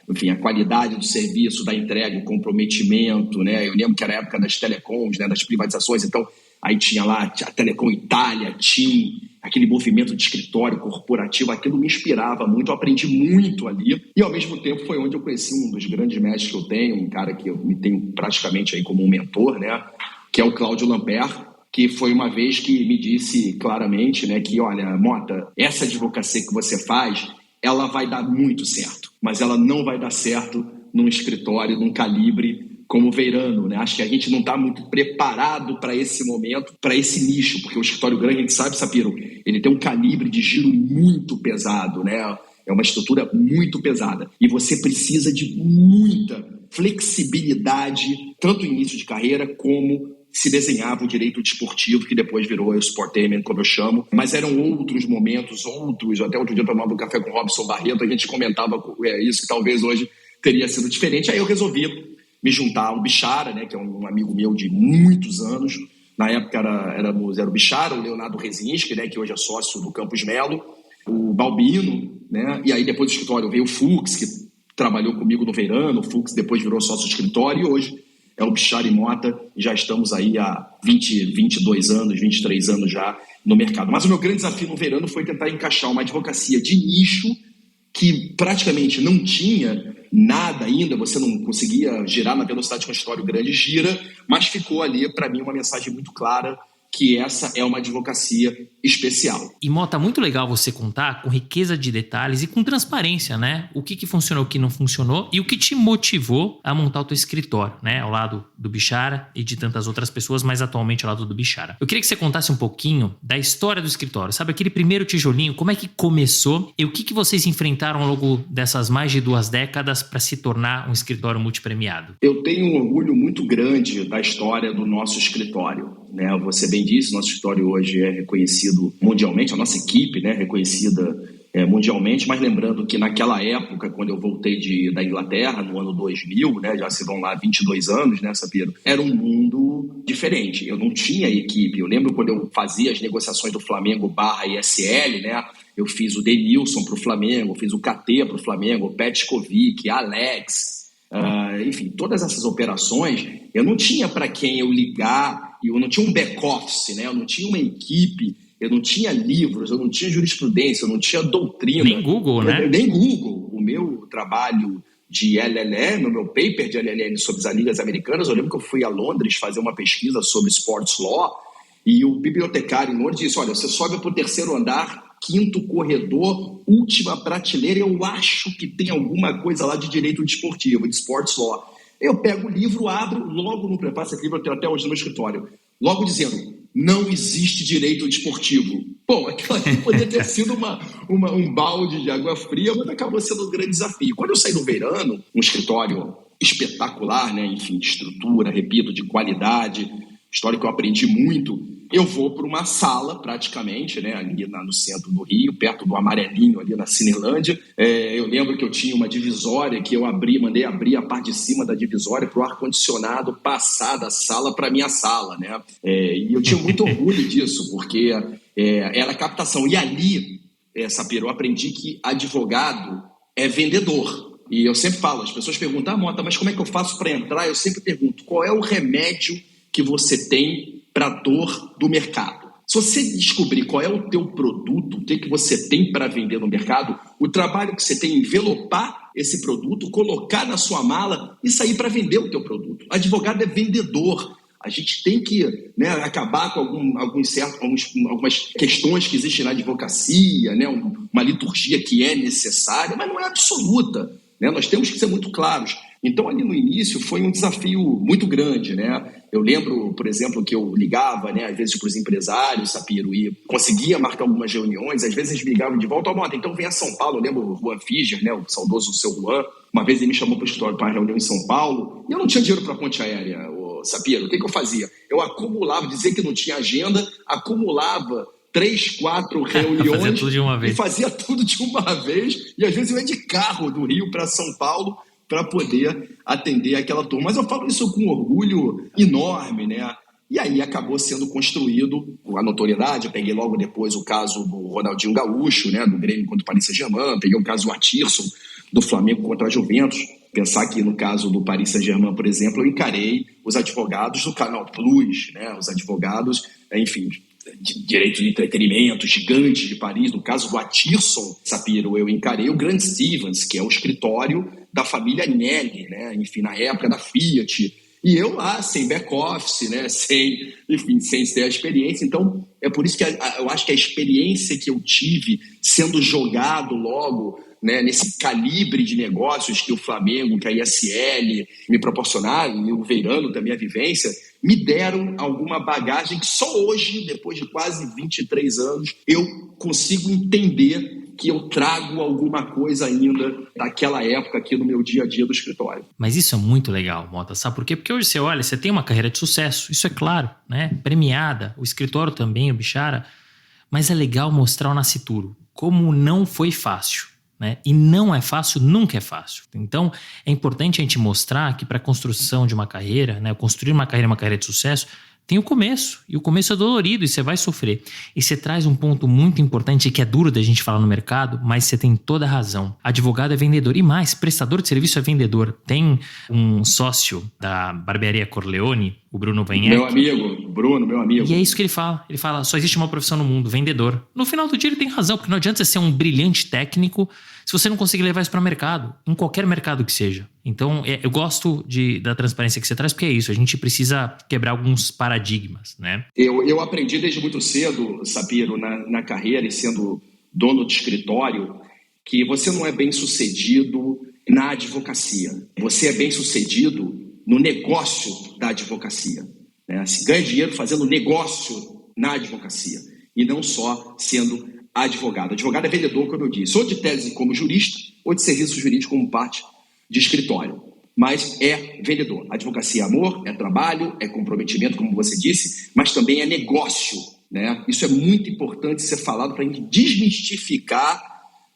Enfim, a qualidade do serviço, da entrega, o comprometimento, né? Eu lembro que era a época das telecoms, né, das privatizações, então aí tinha lá a Telecom Itália, TIM, aquele movimento de escritório corporativo, aquilo me inspirava muito, eu aprendi muito ali, e ao mesmo tempo foi onde eu conheci um dos grandes mestres que eu tenho, um cara que eu me tenho praticamente aí como um mentor, né, que é o Cláudio Lampert, que foi uma vez que me disse claramente, né, que olha, Mota, essa advocacia que você faz, ela vai dar muito certo, mas ela não vai dar certo num escritório, num calibre como o Veirano, né? Acho que a gente não está muito preparado para esse momento, para esse nicho, porque o escritório grande, a gente sabe, Sapiro, ele tem um calibre de giro muito pesado, né? É uma estrutura muito pesada. E você precisa de muita flexibilidade, tanto no início de carreira, como se desenhava o direito desportivo, que depois virou o Sportainment, como eu chamo. Mas eram outros momentos, até outro dia eu tomava um café com o Robson Barreto, a gente comentava isso, que talvez hoje teria sido diferente. Aí eu resolvi me juntar ao Bichara, né, que é um amigo meu de muitos anos. Na época era o Bichara, o Leonardo Rezinski, né, que hoje é sócio do Campos Melo, o Balbino, né, e aí depois do escritório veio o Fux, que trabalhou comigo no Veirano, o Fux depois virou sócio do escritório, e hoje é o Bichara e Mota, e já estamos aí há 22 anos, 23 anos já no mercado. Mas o meu grande desafio no Veirano foi tentar encaixar uma advocacia de nicho que praticamente não tinha nada ainda, você não conseguia girar na velocidade que um escritório grande gira, mas ficou ali, para mim, uma mensagem muito clara que essa é uma advocacia especial. E, Mota, muito legal você contar com riqueza de detalhes e com transparência, né? O que funcionou, o que não funcionou e o que te motivou a montar o teu escritório, né? Ao lado do Bichara e de tantas outras pessoas, mas atualmente ao lado do Bichara. Eu queria que você contasse um pouquinho da história do escritório, sabe? Aquele primeiro tijolinho, como é que começou e o que vocês enfrentaram ao longo dessas mais de 2 décadas para se tornar um escritório multipremiado? Eu tenho um orgulho muito grande da história do nosso escritório, né? Você bem disse, nosso escritório hoje é reconhecido mundialmente, a nossa equipe, né, reconhecida mundialmente, mas lembrando que naquela época, quando eu voltei da Inglaterra, no ano 2000, né, já se vão lá 22 anos, né, Sapiro, era um mundo diferente, eu não tinha equipe, eu lembro quando eu fazia as negociações do Flamengo /ISL, né, eu fiz o Denilson para o Flamengo, fiz o KT para o Flamengo, o Petkovic, Alex, enfim, todas essas operações, eu não tinha para quem eu ligar, eu não tinha um back-office, né, eu não tinha uma equipe, eu não tinha livros, eu não tinha jurisprudência, eu não tinha doutrina. Nem Google, né? Nem Google. O meu trabalho de LLM, o meu paper de LLM sobre as ligas americanas, eu lembro que eu fui a Londres fazer uma pesquisa sobre sports law e o bibliotecário em Londres disse, olha, você sobe para o 3º andar, 5º corredor, última prateleira, eu acho que tem alguma coisa lá de direito desportivo, de sports law. Eu pego o livro, abro, logo no preparo, esse livro eu tenho até hoje no meu escritório, logo dizendo, não existe direito desportivo. Bom, aquilo ali poderia ter sido um balde de água fria, mas acabou sendo um grande desafio. Quando eu saí do Veirano, um escritório espetacular, né? Enfim, de estrutura, repito, de qualidade, história que eu aprendi muito, eu vou para uma sala, praticamente, né, ali no centro do Rio, perto do Amarelinho, ali na Cinelândia. Eu lembro que eu tinha uma divisória que eu mandei abrir a parte de cima da divisória para o ar-condicionado passar da sala para a minha sala, né? E eu tinha muito orgulho disso, porque era captação. E ali, Sapiro, eu aprendi que advogado é vendedor. E eu sempre falo, as pessoas perguntam, Mota, mas como é que eu faço para entrar? Eu sempre pergunto, qual é o remédio que você tem para a dor do mercado? Se você descobrir qual é o teu produto, o que você tem para vender no mercado, o trabalho que você tem é envelopar esse produto, colocar na sua mala e sair para vender o teu produto. Advogado é vendedor. A gente tem que, né, acabar com algumas questões que existem na advocacia, né, uma liturgia que é necessária, mas não é absoluta, né? Nós temos que ser muito claros. Então, ali no início, foi um desafio muito grande, né? Eu lembro, por exemplo, que eu ligava, né, às vezes para os empresários, Sapiro, e conseguia marcar algumas reuniões, às vezes eles me ligavam de volta, Mota, então vem a São Paulo. Eu lembro o Juan Fischer, né, o saudoso seu Juan, uma vez ele me chamou para o escritório para uma reunião em São Paulo, e eu não tinha dinheiro para a ponte aérea, Sapiro. O que eu fazia? Eu acumulava, dizia que não tinha agenda, acumulava 3, 4 reuniões tudo de uma vez. E fazia tudo de uma vez, e às vezes eu ia de carro do Rio para São Paulo para poder atender aquela turma. Mas eu falo isso com um orgulho enorme, né? E aí acabou sendo construído a notoriedade. Eu peguei logo depois o caso do Ronaldinho Gaúcho, né, do Grêmio contra o Paris Saint-Germain, peguei o caso do Atirson, do Flamengo contra a Juventus. Pensar que no caso do Paris Saint-Germain, por exemplo, eu encarei os advogados do Canal Plus, né, os advogados, enfim, de direito de entretenimento, gigantes de Paris. No caso do Atirson, Sapiro, eu encarei o Grant Stevens, que é o escritório da família Agnelli, né, enfim, na época da Fiat. E eu lá, sem back-office, né? sem ter a experiência. Então, é por isso que eu acho que a experiência que eu tive sendo jogado logo, né, nesse calibre de negócios que o Flamengo, que a ISL me proporcionaram, e o Veirano também, a vivência, me deram alguma bagagem que só hoje, depois de quase 23 anos, eu consigo entender que eu trago alguma coisa ainda daquela época aqui no meu dia a dia do escritório. Mas isso é muito legal, Mota, sabe por quê? Porque hoje você olha, você tem uma carreira de sucesso, isso é claro, né? Premiada, o escritório também, o Bichara, mas é legal mostrar o nascituro, como não foi fácil, né? E não é fácil, nunca é fácil. Então, é importante a gente mostrar que para a construção de uma carreira, né? Construir uma carreira de sucesso, tem o começo, e o começo é dolorido e você vai sofrer. E você traz um ponto muito importante que é duro da gente falar no mercado, mas você tem toda a razão. Advogado é vendedor, e mais, prestador de serviço é vendedor. Tem um sócio da barbearia Corleone, o Bruno Vanhek. Meu amigo, Bruno, meu amigo. E é isso que ele fala. Ele fala, só existe uma profissão no mundo, vendedor. No final do dia ele tem razão, porque não adianta você ser um brilhante técnico se você não conseguir levar isso para o mercado, em qualquer mercado que seja. Então, eu gosto da transparência que você traz, porque é isso, a gente precisa quebrar alguns paradigmas, né? Eu aprendi desde muito cedo, Sapiro, na carreira e sendo dono de escritório, que você não é bem sucedido na advocacia. Você é bem sucedido no negócio da advocacia, né? Se ganha dinheiro fazendo negócio na advocacia e não só sendo advogado. Advogado é vendedor, como eu disse, ou de tese como jurista ou de serviço jurídico como parte de escritório, mas é vendedor. Advocacia é amor, é trabalho, é comprometimento, como você disse, mas também é negócio, né? Isso é muito importante ser falado para a gente desmistificar,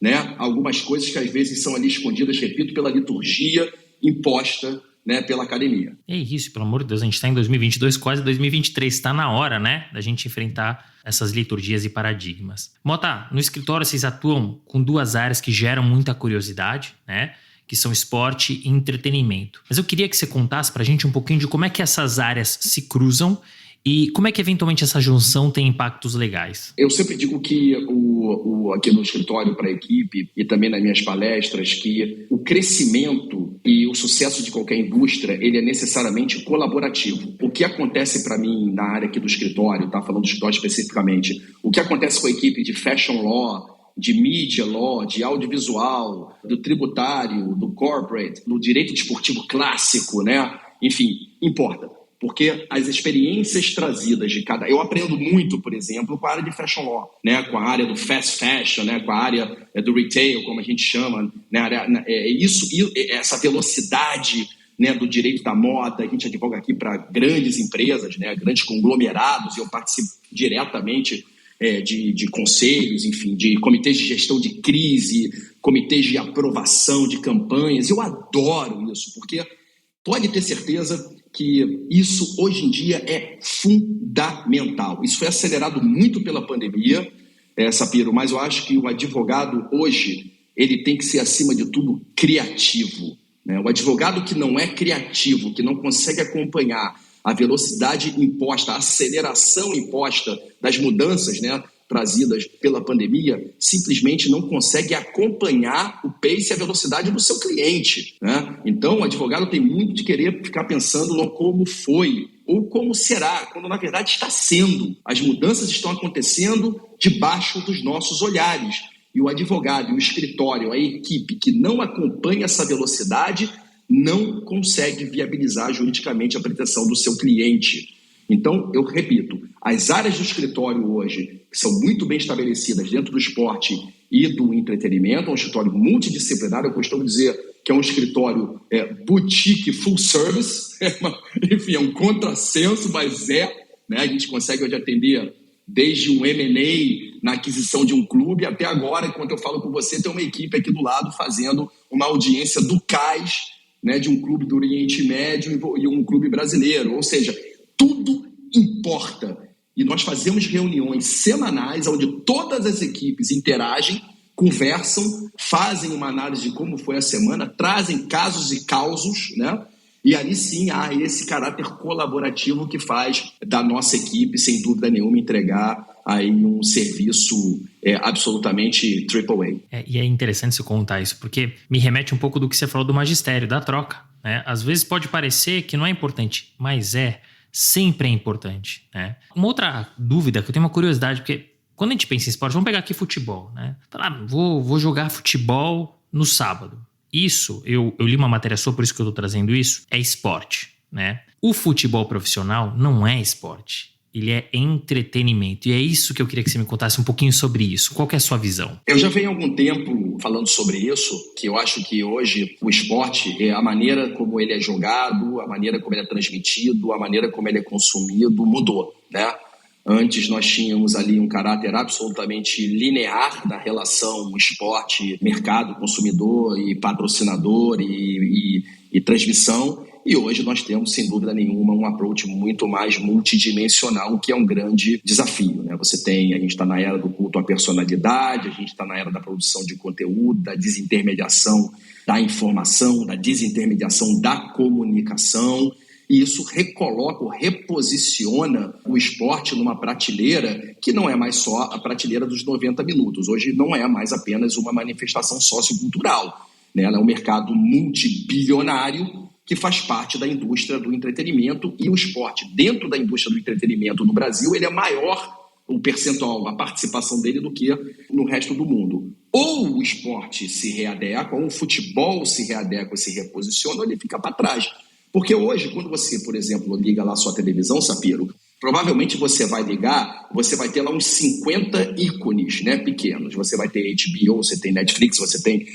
né, algumas coisas que às vezes são ali escondidas, repito, pela liturgia imposta, né, pela academia. É isso, pelo amor de Deus, a gente está em 2022, quase 2023, está na hora, né, da gente enfrentar essas liturgias e paradigmas. Mota, no escritório vocês atuam com duas áreas que geram muita curiosidade, né, que são esporte e entretenimento. Mas eu queria que você contasse pra gente um pouquinho de como é que essas áreas se cruzam e como é que eventualmente essa junção tem impactos legais. Eu sempre digo que aqui no escritório para a equipe e também nas minhas palestras, que o crescimento e o sucesso de qualquer indústria, ele é necessariamente colaborativo. O que acontece para mim na área aqui do escritório, tá? Falando do escritório especificamente, o que acontece com a equipe de fashion law, de media law, de audiovisual, do tributário, do corporate, do direito desportivo clássico, né? Enfim, importa. Porque as experiências trazidas de cada... Eu aprendo muito, por exemplo, com a área de fashion law, né? Com a área do fast fashion, né? Com a área do retail, como a gente chama, né? Essa velocidade, né, do direito da moda. A gente advoga aqui para grandes empresas, né? Grandes conglomerados, e eu participo diretamente de conselhos, enfim, de comitês de gestão de crise, comitês de aprovação de campanhas. Eu adoro isso, porque pode ter certeza que isso hoje em dia é fundamental. Isso foi acelerado muito pela pandemia, Sapiro, mas eu acho que o advogado hoje, ele tem que ser, acima de tudo, criativo, né? O advogado que não é criativo, que não consegue acompanhar a velocidade imposta, a aceleração imposta das mudanças, né, trazidas pela pandemia, simplesmente não consegue acompanhar o pace e a velocidade do seu cliente, né? Então, o advogado tem muito de querer ficar pensando no como foi ou como será, quando na verdade está sendo. As mudanças estão acontecendo debaixo dos nossos olhares. E o advogado, e o escritório, a equipe que não acompanha essa velocidade não consegue viabilizar juridicamente a pretensão do seu cliente. Então, eu repito, as áreas do escritório hoje, que são muito bem estabelecidas dentro do esporte e do entretenimento, é um escritório multidisciplinar, eu costumo dizer que é um escritório boutique full service, enfim, é um contrassenso, mas né, a gente consegue hoje atender desde um M&A na aquisição de um clube até agora, enquanto eu falo com você, tem uma equipe aqui do lado fazendo uma audiência do CAIS, né, de um clube do Oriente Médio e um clube brasileiro. Ou seja, tudo importa. E nós fazemos reuniões semanais onde todas as equipes interagem, conversam, fazem uma análise de como foi a semana, trazem casos e causos, né? E ali sim há esse caráter colaborativo que faz da nossa equipe, sem dúvida nenhuma, entregar aí um serviço absolutamente AAA. E é interessante você contar isso, porque me remete um pouco do que você falou do magistério, da troca, né? Às vezes pode parecer que não é importante, mas sempre é importante, né? Uma outra dúvida, que eu tenho uma curiosidade, porque quando a gente pensa em esporte, vamos pegar aqui futebol, né? Falar, vou jogar futebol no sábado. Isso, eu li uma matéria sua, por isso que eu tô trazendo isso, é esporte, né? O futebol profissional não é esporte, ele é entretenimento. E é isso que eu queria que você me contasse um pouquinho sobre isso. Qual que é a sua visão? Eu já venho há algum tempo falando sobre isso, que eu acho que hoje o esporte, a maneira como ele é jogado, a maneira como ele é transmitido, a maneira como ele é consumido, mudou, né? Antes nós tínhamos ali um caráter absolutamente linear na relação esporte, mercado, consumidor e patrocinador e transmissão. E hoje nós temos, sem dúvida nenhuma, um approach muito mais multidimensional, que é um grande desafio, né? A gente está na era do culto à personalidade, a gente está na era da produção de conteúdo, da desintermediação da informação, da desintermediação da comunicação. E isso recoloca ou reposiciona o esporte numa prateleira que não é mais só a prateleira dos 90 minutos. Hoje não é mais apenas uma manifestação sociocultural, né? Ela é um mercado multibilionário que faz parte da indústria do entretenimento, e o esporte dentro da indústria do entretenimento no Brasil, ele é maior, o percentual, a participação dele, do que no resto do mundo. Ou o esporte se readequa, ou o futebol se readequa, se reposiciona, ou ele fica para trás. Porque hoje, quando você, por exemplo, liga lá a sua televisão, Sapiro, provavelmente você vai ligar, você vai ter lá uns 50 ícones, né, pequenos. Você vai ter HBO, você tem Netflix, você tem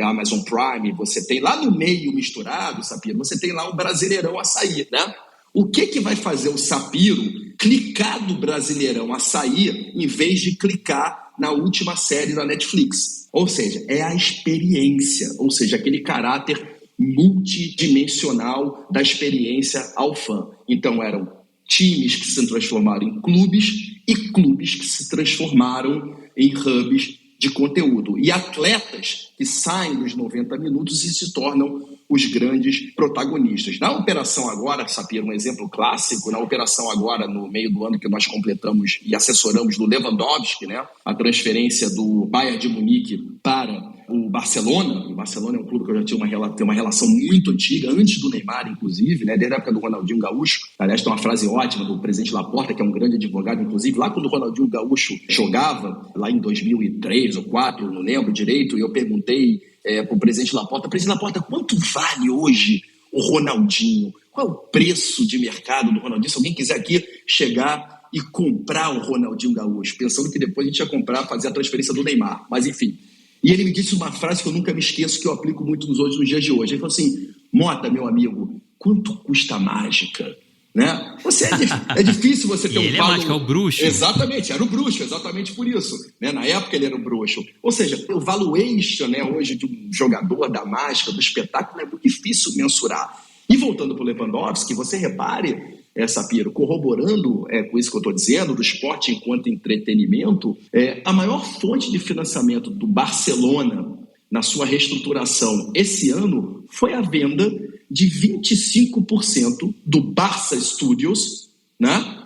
Amazon Prime, você tem lá no meio misturado, Sapiro, você tem lá o Brasileirão Açaí, né? O que vai fazer o Sapiro clicar do Brasileirão Açaí em vez de clicar na última série da Netflix? Ou seja, é a experiência, ou seja, aquele caráter multidimensional da experiência ao fã. Então eram times que se transformaram em clubes e clubes que se transformaram em hubs de conteúdo. E atletas que saem dos 90 minutos e se tornam os grandes protagonistas. Na Operação Agora, Sapiro, um exemplo clássico, na Operação Agora, no meio do ano que nós completamos e assessoramos do Lewandowski, né, a transferência do Bayern de Munique para o Barcelona. O Barcelona é um clube que eu já tinha uma relação muito antiga, antes do Neymar, inclusive, né, desde a época do Ronaldinho Gaúcho. Aliás, tem uma frase ótima do presidente Laporta, que é um grande advogado, inclusive, lá quando o Ronaldinho Gaúcho jogava, lá em 2003 ou 2004, não lembro direito, e eu perguntei para o presidente Laporta, quanto vale hoje o Ronaldinho? Qual é o preço de mercado do Ronaldinho? Se alguém quiser aqui chegar e comprar o Ronaldinho Gaúcho, pensando que depois a gente ia comprar, fazer a transferência do Neymar, mas enfim. E ele me disse uma frase que eu nunca me esqueço, que eu aplico muito nos dias de hoje. Ele falou assim: Mota, meu amigo, quanto custa a mágica? Né? É difícil você ter e ele é mágico, é o bruxo. Exatamente, era o bruxo, exatamente por isso. Né? Na época ele era o bruxo. Ou seja, o valuation, né, hoje de um jogador da mágica, do espetáculo, é muito difícil mensurar. E voltando para o Lewandowski, você repare, Sapiro, corroborando com isso que eu estou dizendo, do esporte enquanto entretenimento, a maior fonte de financiamento do Barcelona na sua reestruturação esse ano foi a venda de 25% do Barça Studios, né?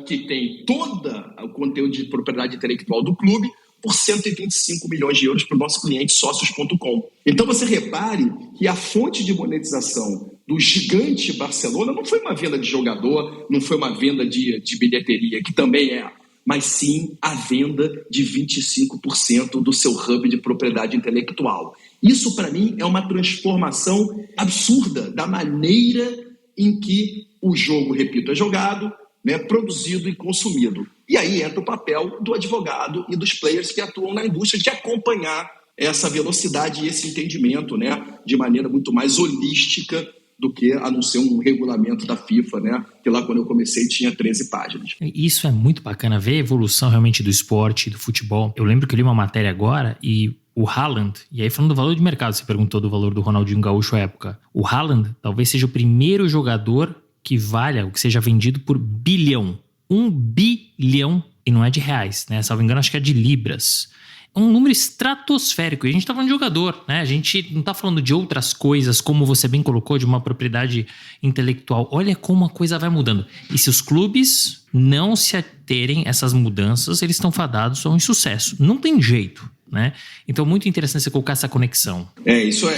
Que tem todo o conteúdo de propriedade intelectual do clube, por 125 milhões de euros para o nosso cliente Sócios.com. Então você repare que a fonte de monetização do gigante Barcelona não foi uma venda de jogador, não foi uma venda de bilheteria, que também mas sim a venda de 25% do seu hub de propriedade intelectual. Isso, para mim, é uma transformação absurda da maneira em que o jogo, repito, é jogado, né, produzido e consumido. E aí entra o papel do advogado e dos players que atuam na indústria de acompanhar essa velocidade e esse entendimento, né, de maneira muito mais holística do que a não ser um regulamento da FIFA, né? Que lá quando eu comecei tinha 13 páginas. Isso é muito bacana, ver a evolução realmente do esporte, do futebol. Eu lembro que eu li uma matéria agora e o Haaland, e aí falando do valor de mercado, você perguntou do valor do Ronaldinho Gaúcho à época, o Haaland talvez seja o primeiro jogador que valha, o que seja vendido por bilhão. 1 bilhão, e não é de reais, né? Salvo engano, acho que é de libras. É um número estratosférico. E a gente tá falando de jogador, né? A gente não tá falando de outras coisas, como você bem colocou, de uma propriedade intelectual. Olha como a coisa vai mudando. E se os clubes não se aterem a essas mudanças, eles estão fadados a um insucesso. Não tem jeito, né? Então, muito interessante você colocar essa conexão. Isso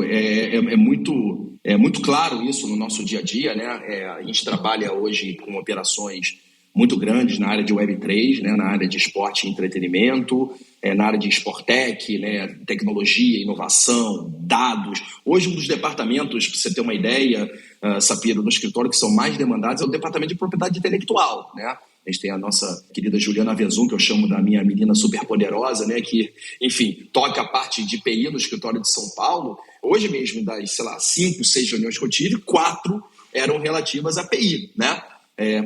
é muito claro isso no nosso dia a dia, né? A gente trabalha hoje com operações muito grandes na área de Web3, né? Na área de esporte e entretenimento, na área de Sportec, né? Tecnologia, inovação, dados. Hoje, um dos departamentos, para você ter uma ideia, Sapiro, no escritório que são mais demandados é o departamento de propriedade intelectual, né? A gente tem a nossa querida Juliana Vezum, que eu chamo da minha menina superpoderosa, né? Que, enfim, toca a parte de PI no escritório de São Paulo. Hoje mesmo, das, 5, 6 reuniões que eu tive, 4 eram relativas a PI, né?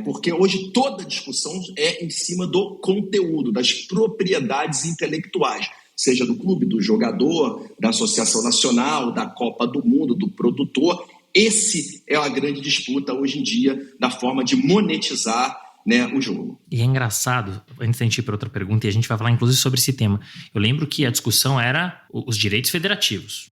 Porque hoje toda a discussão é em cima do conteúdo, das propriedades intelectuais, seja do clube, do jogador, da Associação Nacional, da Copa do Mundo, do produtor. Esse é a grande disputa hoje em dia da forma de monetizar, né, o jogo. E é engraçado, antes da gente ir para outra pergunta, e a gente vai falar inclusive sobre esse tema, eu lembro que a discussão era os direitos federativos.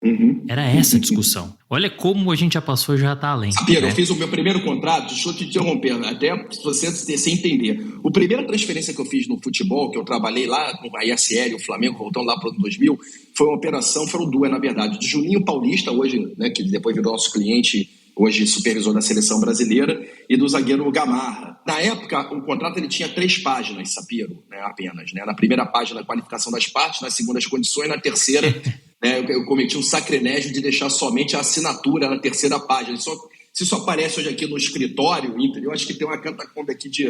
Era essa a discussão. Olha como a gente já passou e já está além. Sapiro, né? Eu fiz o meu primeiro contrato, deixa eu te interromper, até você entender. A primeira transferência que eu fiz no futebol, que eu trabalhei lá com a ISL, o Flamengo, voltando lá para o ano 2000, foi uma operação, foram duas, na verdade, do Juninho Paulista, hoje, né, que depois virou nosso cliente, hoje supervisor da seleção brasileira, e do zagueiro Gamarra. Na época, o contrato ele tinha 3 páginas, Sapiro, né, apenas. Né? Na primeira página, a qualificação das partes, na segunda, as condições, na terceira, né, eu cometi um sacrilégio de deixar somente a assinatura na terceira página. Se isso aparece hoje aqui no escritório, eu acho que tem uma catacomba aqui de...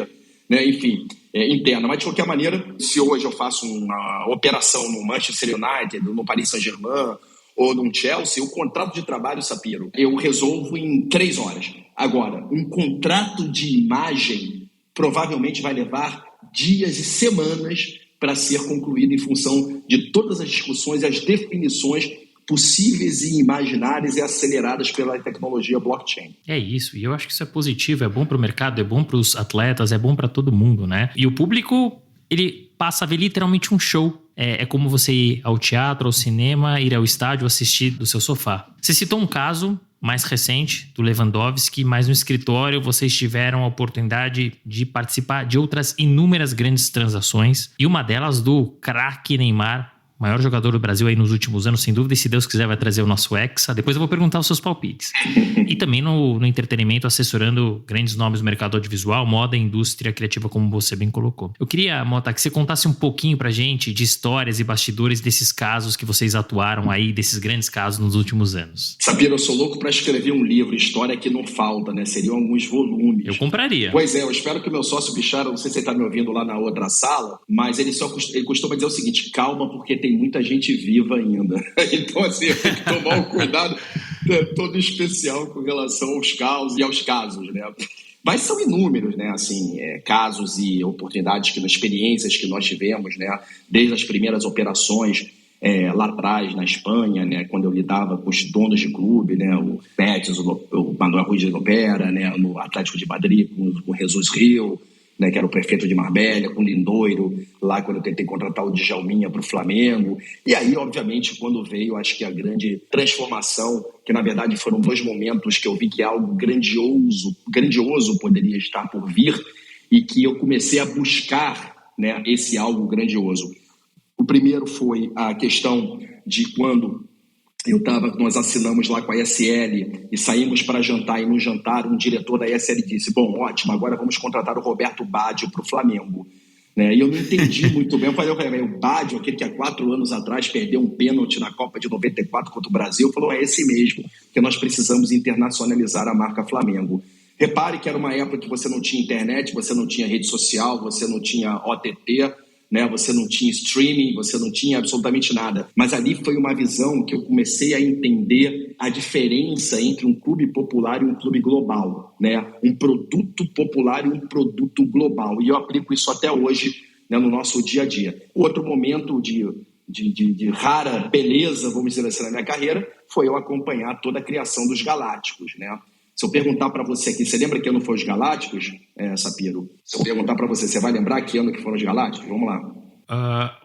Né, enfim, interna. Mas, de qualquer maneira, se hoje eu faço uma operação no Manchester United, no Paris Saint-Germain, ou num Chelsea, o contrato de trabalho, Sapiro, eu resolvo em 3 horas. Agora, um contrato de imagem provavelmente vai levar dias e semanas para ser concluído em função de todas as discussões e as definições possíveis e imaginárias e aceleradas pela tecnologia blockchain. É isso, e eu acho que isso é positivo, é bom para o mercado, é bom para os atletas, é bom para todo mundo, né? E o público, ele passa a ver literalmente um show. É como você ir ao teatro, ao cinema, ir ao estádio, assistir do seu sofá. Você citou um caso mais recente do Lewandowski, mas no escritório vocês tiveram a oportunidade de participar de outras inúmeras grandes transações, e uma delas do craque Neymar, maior jogador do Brasil aí nos últimos anos, sem dúvida, e se Deus quiser vai trazer o nosso Hexa. Depois eu vou perguntar os seus palpites. E também no entretenimento, assessorando grandes nomes do mercado audiovisual, moda e indústria criativa, como você bem colocou. Eu queria, Mota, que você contasse um pouquinho pra gente de histórias e bastidores desses casos que vocês atuaram aí, desses grandes casos nos últimos anos. Sapiro, eu sou louco para escrever um livro, história que não falta, né? Seriam alguns volumes. Eu compraria. Pois é, eu espero que o meu sócio Bichara, não sei se ele está me ouvindo lá na outra sala, mas ele costuma dizer o seguinte: calma, porque tem muita gente viva ainda. Então, assim, tem que tomar um cuidado todo especial com relação aos casos e aos casos, né? Mas são inúmeros, né? Assim, casos e oportunidades, experiências que nós tivemos, né? Desde as primeiras operações lá atrás, na Espanha, né? Quando eu lidava com os donos de clube, né? O Betis, o Manuel Ruiz de Lopera, né? No Atlético de Madrid, com o Jesus Rio, né, que era o prefeito de Marbella, com o Lindoiro, lá quando eu tentei contratar o Djalminha para o Flamengo. E aí, obviamente, quando veio, acho que a grande transformação, que na verdade foram 2 momentos que eu vi que algo grandioso poderia estar por vir, e que eu comecei a buscar, né, esse algo grandioso. O primeiro foi a questão de quando nós assinamos lá com a ISL e saímos para jantar, e no jantar um diretor da ISL disse: bom, ótimo, agora vamos contratar o Roberto Baggio para o Flamengo. Né? E eu não entendi muito bem. Eu falei: o Baggio, aquele que há 4 anos atrás perdeu um pênalti na Copa de 94 contra o Brasil, falou: é esse mesmo, que nós precisamos internacionalizar a marca Flamengo. Repare que era uma época que você não tinha internet, você não tinha rede social, você não tinha OTT, né? Você não tinha streaming, você não tinha absolutamente nada. Mas ali foi uma visão que eu comecei a entender a diferença entre um clube popular e um clube global, né? Um produto popular e um produto global. E eu aplico isso até hoje, né, no nosso dia a dia. Outro momento de de rara beleza, vamos dizer assim, na minha carreira, foi eu acompanhar toda a criação dos Galácticos, né? Se eu perguntar para você aqui, você lembra que ano foi os Galácticos, Sapiro? Se eu perguntar para você, você vai lembrar que ano que foram os Galácticos? Vamos lá.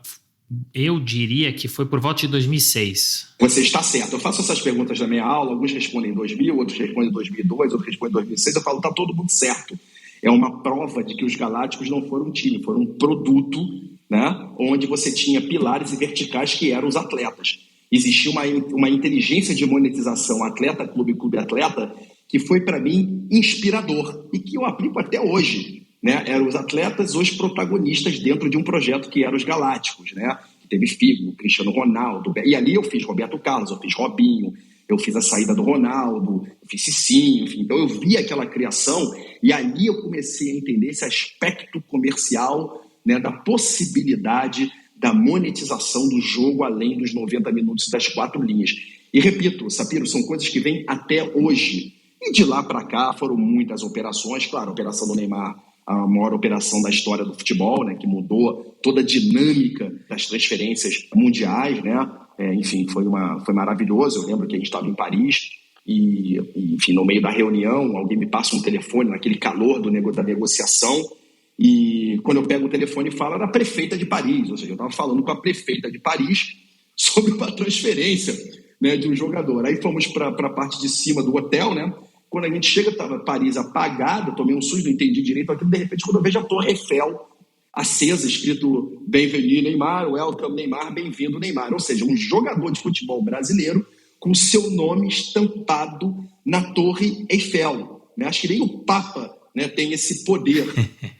Eu diria que foi por volta de 2006. Você está certo. Eu faço essas perguntas na minha aula, alguns respondem em 2000, outros respondem em 2002, outros respondem em 2006. Eu falo, está todo mundo certo. É uma prova de que os Galácticos não foram um time, foram um produto, né, onde você tinha pilares e verticais que eram os atletas. Existia uma inteligência de monetização atleta-clube, clube-atleta, que foi, para mim, inspirador e que eu aplico até hoje. Né? Eram os atletas os protagonistas dentro de um projeto que era os Galácticos, né? Que teve Figo, Cristiano Ronaldo, e ali eu fiz Roberto Carlos, eu fiz Robinho, eu fiz a saída do Ronaldo, eu fiz Cicinho, enfim. Então eu vi aquela criação e ali eu comecei a entender esse aspecto comercial, né, da possibilidade da monetização do jogo além dos 90 minutos das 4 linhas. E repito, Sapiro, são coisas que vêm até hoje. E de lá para cá foram muitas operações, claro, a operação do Neymar, a maior operação da história do futebol, né, que mudou toda a dinâmica das transferências mundiais, né? Enfim, foi maravilhoso. Eu lembro que a gente estava em Paris e, enfim, no meio da reunião, alguém me passa um telefone naquele calor da negociação e quando eu pego o telefone fala da prefeita de Paris, ou seja, eu estava falando com a prefeita de Paris sobre uma transferência, né, de um jogador. Aí fomos para a parte de cima do hotel, né? Quando a gente chega, estava Paris apagada, tomei um susto, não entendi direito aquilo, de repente, quando eu vejo a Torre Eiffel acesa, escrito Bienvenue Neymar, Welcome Neymar, bem-vindo Neymar. Ou seja, um jogador de futebol brasileiro com seu nome estampado na Torre Eiffel. Né? Acho que nem o Papa, né, tem esse poder.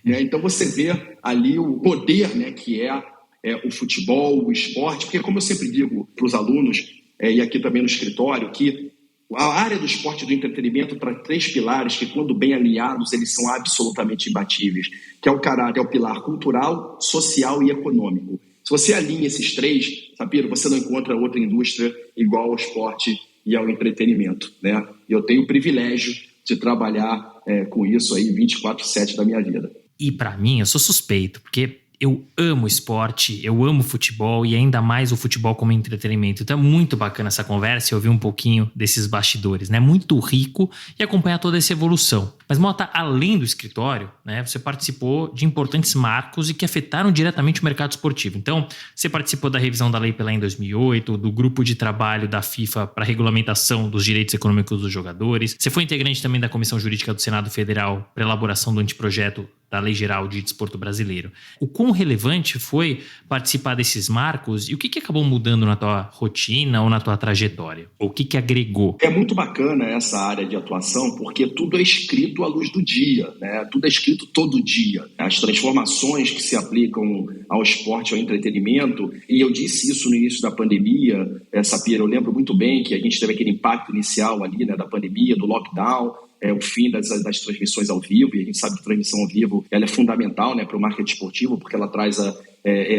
Né? Então você vê ali o poder, né, que é o futebol, o esporte, porque como eu sempre digo para os alunos, e aqui também no escritório, que a área do esporte e do entretenimento para 3 pilares que, quando bem alinhados, eles são absolutamente imbatíveis, que é o pilar cultural, social e econômico. Se você alinha esses 3, Sapiro, você não encontra outra indústria igual ao esporte e ao entretenimento. Né? E eu tenho o privilégio de trabalhar com isso aí 24/7 da minha vida. E para mim, eu sou suspeito, porque eu amo esporte, eu amo futebol e ainda mais o futebol como entretenimento. Então é muito bacana essa conversa e ouvir um pouquinho desses bastidores, né? Muito rico e acompanhar toda essa evolução. Mas, Mota, além do escritório, né, você participou de importantes marcos e que afetaram diretamente o mercado esportivo. Então, você participou da revisão da Lei Pelé em 2008, do grupo de trabalho da FIFA para a regulamentação dos direitos econômicos dos jogadores. Você foi integrante também da Comissão Jurídica do Senado Federal para elaboração do anteprojeto da Lei Geral de Desporto Brasileiro. O quão relevante foi participar desses marcos e o que acabou mudando na tua rotina ou na tua trajetória? O que agregou? É muito bacana essa área de atuação porque tudo é escrito à luz do dia, né? Tudo é escrito todo dia. As transformações que se aplicam ao esporte, ao entretenimento, e eu disse isso no início da pandemia, Sapiro, eu lembro muito bem que a gente teve aquele impacto inicial ali, né, da pandemia, do lockdown, o fim das transmissões ao vivo, e a gente sabe que a transmissão ao vivo ela é fundamental, né, para o marketing esportivo, porque ela traz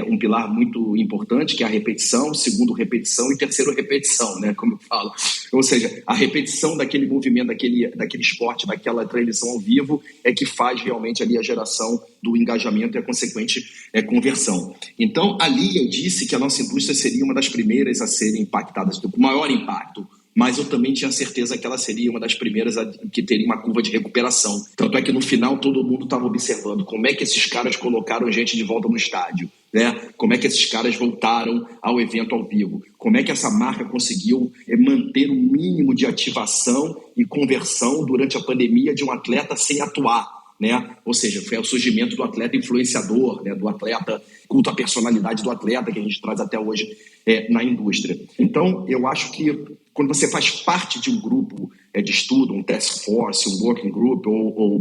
um pilar muito importante, que é a repetição, segundo repetição e terceiro repetição, né, como eu falo. Ou seja, a repetição daquele movimento, daquele esporte, daquela transmissão ao vivo é que faz realmente ali a geração do engajamento e a consequente conversão. Então, ali eu disse que a nossa indústria seria uma das primeiras a serem impactadas, com maior impacto, mas eu também tinha certeza que ela seria uma das primeiras que teria uma curva de recuperação. Tanto é que no final todo mundo estava observando como é que esses caras colocaram gente de volta no estádio, né? Como é que esses caras voltaram ao evento ao vivo, como é que essa marca conseguiu manter um mínimo de ativação e conversão durante a pandemia de um atleta sem atuar. Né? Ou seja, foi o surgimento do atleta influenciador, né? Do atleta culto à personalidade do atleta que a gente traz até hoje na indústria. Então, eu acho que quando você faz parte de um grupo de estudo, um task force, um working group ou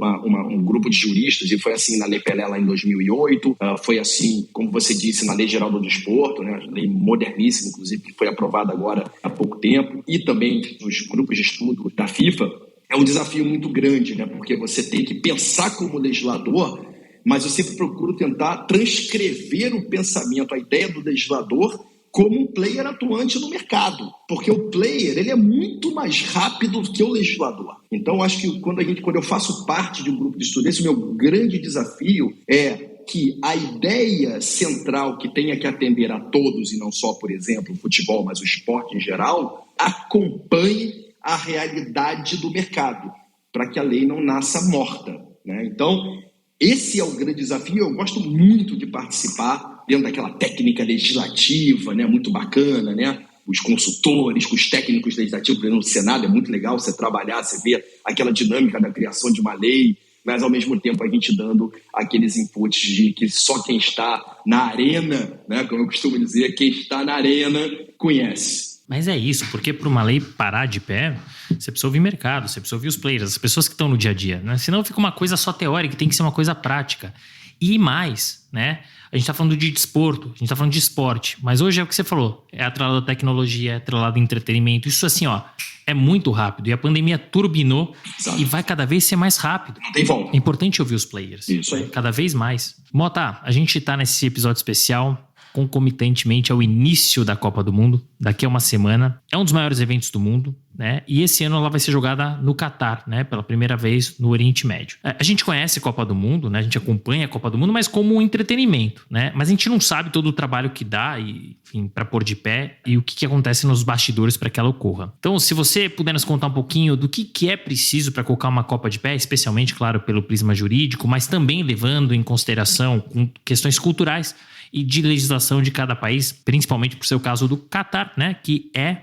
um grupo de juristas, e foi assim na Lei Pelé lá em 2008, foi assim, como você disse, na Lei Geral do Desporto, né? Lei moderníssima, inclusive, que foi aprovada agora há pouco tempo, e também nos grupos de estudo da FIFA. É um desafio muito grande, né? Porque você tem que pensar como legislador, mas eu sempre procuro tentar transcrever o pensamento, a ideia do legislador, como um player atuante no mercado. Porque o player ele é muito mais rápido do que o legislador. Então, acho que quando eu faço parte de um grupo de estudo, esse meu grande desafio é que a ideia central que tenha que atender a todos, e não só, por exemplo, o futebol, mas o esporte em geral, acompanhe a realidade do mercado, para que a lei não nasça morta, né? Então, esse é o grande desafio. Eu gosto muito de participar dentro daquela técnica legislativa, né, muito bacana, né? Os consultores, com os técnicos legislativos, por exemplo, no Senado é muito legal você trabalhar, você ver aquela dinâmica da criação de uma lei, mas ao mesmo tempo a gente dando aqueles inputs de que só quem está na arena, né, como eu costumo dizer, quem está na arena conhece. Mas é isso, porque para uma lei parar de pé, você precisa ouvir mercado, você precisa ouvir os players, as pessoas que estão no dia a dia, né? Senão fica uma coisa só teórica, tem que ser uma coisa prática. E mais, né? A gente está falando de desporto, a gente está falando de esporte, mas hoje é o que você falou, é atrelado à tecnologia, é atrelado ao entretenimento, isso assim, ó, é muito rápido e a pandemia turbinou. Exato. E vai cada vez ser mais rápido. Não tem volta. É importante ouvir os players. Isso aí. Cada vez mais. Mota, a gente está nesse episódio especial concomitantemente ao início da Copa do Mundo, daqui a uma semana. É um dos maiores eventos do mundo, né? E esse ano ela vai ser jogada no Catar, né? Pela primeira vez no Oriente Médio. A gente conhece a Copa do Mundo, né? A gente acompanha a Copa do Mundo, mas como um entretenimento, né? Mas a gente não sabe todo o trabalho que dá, e, enfim, para pôr de pé e o que acontece nos bastidores para que ela ocorra. Então, se você puder nos contar um pouquinho do que é preciso para colocar uma Copa de pé, especialmente, claro, pelo prisma jurídico, mas também levando em consideração questões culturais e de legislação de cada país, principalmente por ser o caso do Catar, né, que é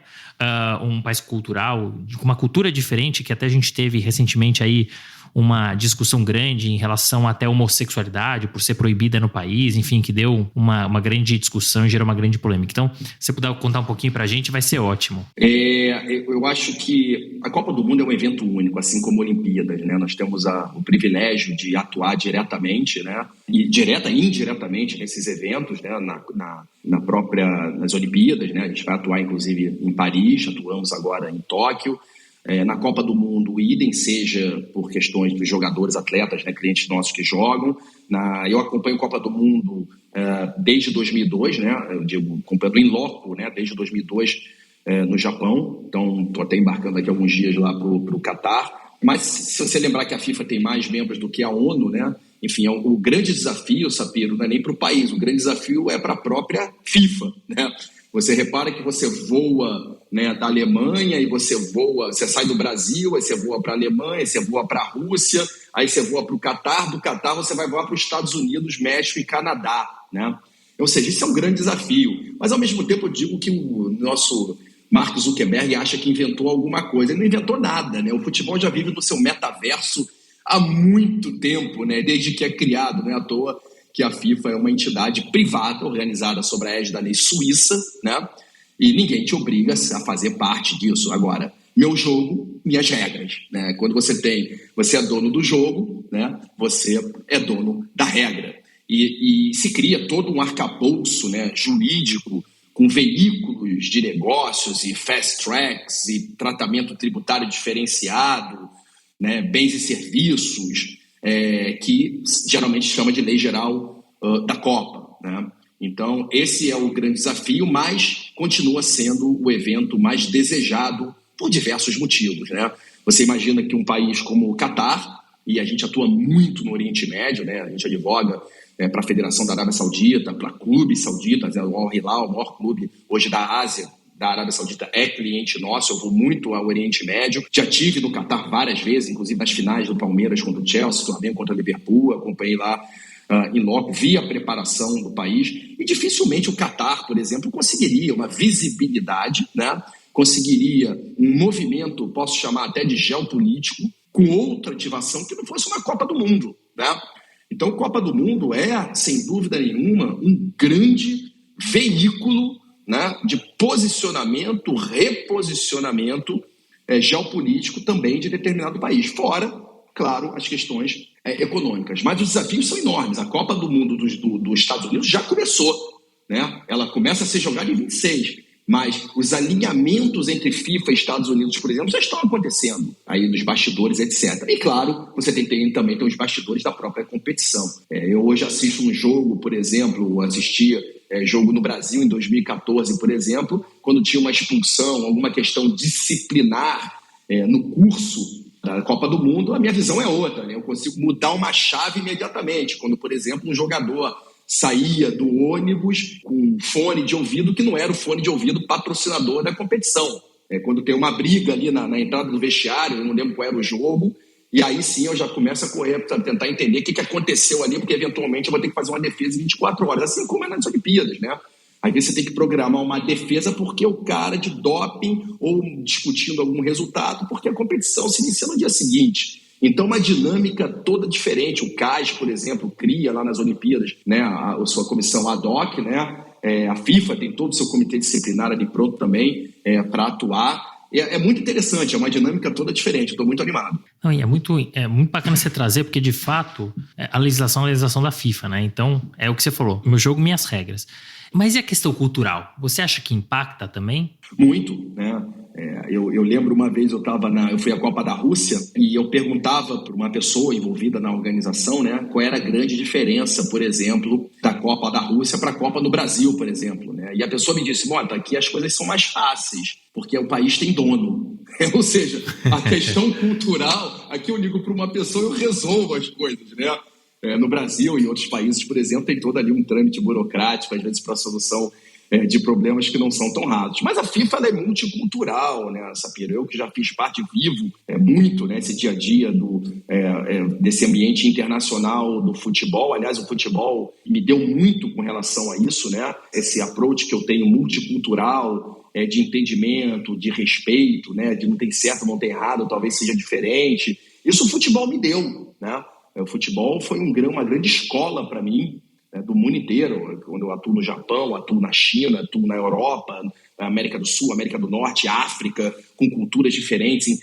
um país cultural, com uma cultura diferente, que até a gente teve recentemente aí uma discussão grande em relação até à homossexualidade, por ser proibida no país, enfim, que deu uma grande discussão e gerou uma grande polêmica. Então, se você puder contar um pouquinho pra gente, vai ser ótimo. Eu acho que a Copa do Mundo é um evento único, assim como a Olimpíadas, né? Nós temos o privilégio de atuar diretamente, né? E direta e indiretamente nesses eventos, né? Nas Olimpíadas, né? A gente vai atuar, inclusive, em Paris, atuamos agora em Tóquio. Na Copa do Mundo, idem, seja por questões dos jogadores, atletas, né, clientes nossos que jogam. Eu acompanho a Copa do Mundo desde 2002, né, eu digo, acompanhando em loco, né, desde 2002 no Japão. Então, estou até embarcando aqui alguns dias lá para o Catar. Mas se você lembrar que a FIFA tem mais membros do que a ONU, né, enfim, o grande desafio, Sapiro, não é nem para o país, o grande desafio é para a própria FIFA, né? Você repara que você voa, né, da Alemanha e você sai do Brasil, aí você voa para a Alemanha, aí você voa para a Rússia, aí você voa para o Catar, do Catar você vai voar para os Estados Unidos, México e Canadá, né? Ou seja, isso é um grande desafio. Mas ao mesmo tempo eu digo que o nosso Mark Zuckerberg acha que inventou alguma coisa. Ele não inventou nada, né? O futebol já vive no seu metaverso há muito tempo, né? Desde que é criado, não é à toa que a FIFA é uma entidade privada organizada sob a égide da lei suíça, né? E ninguém te obriga a fazer parte disso. Agora, meu jogo, minhas regras, né? Quando você é dono do jogo, né? Você é dono da regra. E se cria todo um arcabouço, né, jurídico, com veículos de negócios e fast tracks e tratamento tributário diferenciado, né, bens e serviços, que geralmente chama de lei geral da Copa, né? Então, esse é o grande desafio, mas continua sendo o evento mais desejado por diversos motivos, né? Você imagina que um país como o Catar, e a gente atua muito no Oriente Médio, né? A gente advoga para a Federação da Arábia Saudita, para clubes sauditas, o Al Hilal, o maior clube hoje da Ásia, da Arábia Saudita, é cliente nosso. Eu vou muito ao Oriente Médio, já tive no Catar várias vezes, inclusive nas finais do Palmeiras contra o Chelsea, Flamengo contra o Liverpool, acompanhei lá em loco, vi a preparação do país, e dificilmente o Catar, por exemplo, conseguiria uma visibilidade, né? Conseguiria um movimento, posso chamar até de geopolítico, com outra ativação que não fosse uma Copa do Mundo, né? Então, a Copa do Mundo é, sem dúvida nenhuma, um grande veículo, né, de posicionamento, reposicionamento geopolítico também de determinado país. Fora, claro, as questões econômicas. Mas os desafios são enormes. A Copa do Mundo dos Estados Unidos já começou, né? Ela começa a ser jogada em 26. Mas os alinhamentos entre FIFA e Estados Unidos, por exemplo, já estão acontecendo aí nos bastidores, etc. E claro, você também tem os bastidores da própria competição. Eu hoje assisto um jogo, por exemplo, assistia jogo no Brasil em 2014, por exemplo, quando tinha uma expulsão, alguma questão disciplinar no curso Da Copa do Mundo, a minha visão é outra, né? Eu consigo mudar uma chave imediatamente. Quando, por exemplo, um jogador saía do ônibus com um fone de ouvido que não era o fone de ouvido patrocinador da competição. Quando tem uma briga ali na entrada do vestiário, eu não lembro qual era o jogo, e aí sim eu já começo a correr para tentar entender o que aconteceu ali, porque eventualmente eu vou ter que fazer uma defesa em 24 horas, assim como é nas Olimpíadas, né? Às vezes você tem que programar uma defesa porque o cara de doping ou discutindo algum resultado, porque a competição se inicia no dia seguinte. Então, uma dinâmica toda diferente. O CAS, por exemplo, cria lá nas Olimpíadas, né, a sua comissão ad hoc, né? A FIFA tem todo o seu comitê disciplinar ali pronto também para atuar. É muito interessante, é uma dinâmica toda diferente. Estou muito animado. Não, e é muito bacana você trazer, porque de fato a legislação é a legislação da FIFA, né? Então, é o que você falou, meu jogo, minhas regras. Mas e a questão cultural? Você acha que impacta também? Muito, né? Eu lembro uma vez eu fui à Copa da Rússia e eu perguntava para uma pessoa envolvida na organização, né, qual era a grande diferença, por exemplo, da Copa da Rússia para a Copa no Brasil, por exemplo, né? E a pessoa me disse, Mota, aqui as coisas são mais fáceis, porque o país tem dono. Ou seja, a questão cultural, aqui eu ligo para uma pessoa e eu resolvo as coisas, né? No Brasil e em outros países, por exemplo, tem todo ali um trâmite burocrático, às vezes para a solução de problemas que não são tão rasos. Mas a FIFA ela é multicultural, né, Sapiro? Eu que já fiz parte vivo muito nesse dia a dia desse ambiente internacional do futebol. Aliás, o futebol me deu muito com relação a isso, né? Esse approach que eu tenho multicultural, de entendimento, de respeito, né? De não tem certo, não tem errado, talvez seja diferente. Isso o futebol me deu, né? O futebol foi uma grande escola para mim, do mundo inteiro. Quando eu atuo no Japão, atuo na China, atuo na Europa, na América do Sul, América do Norte, África, com culturas diferentes,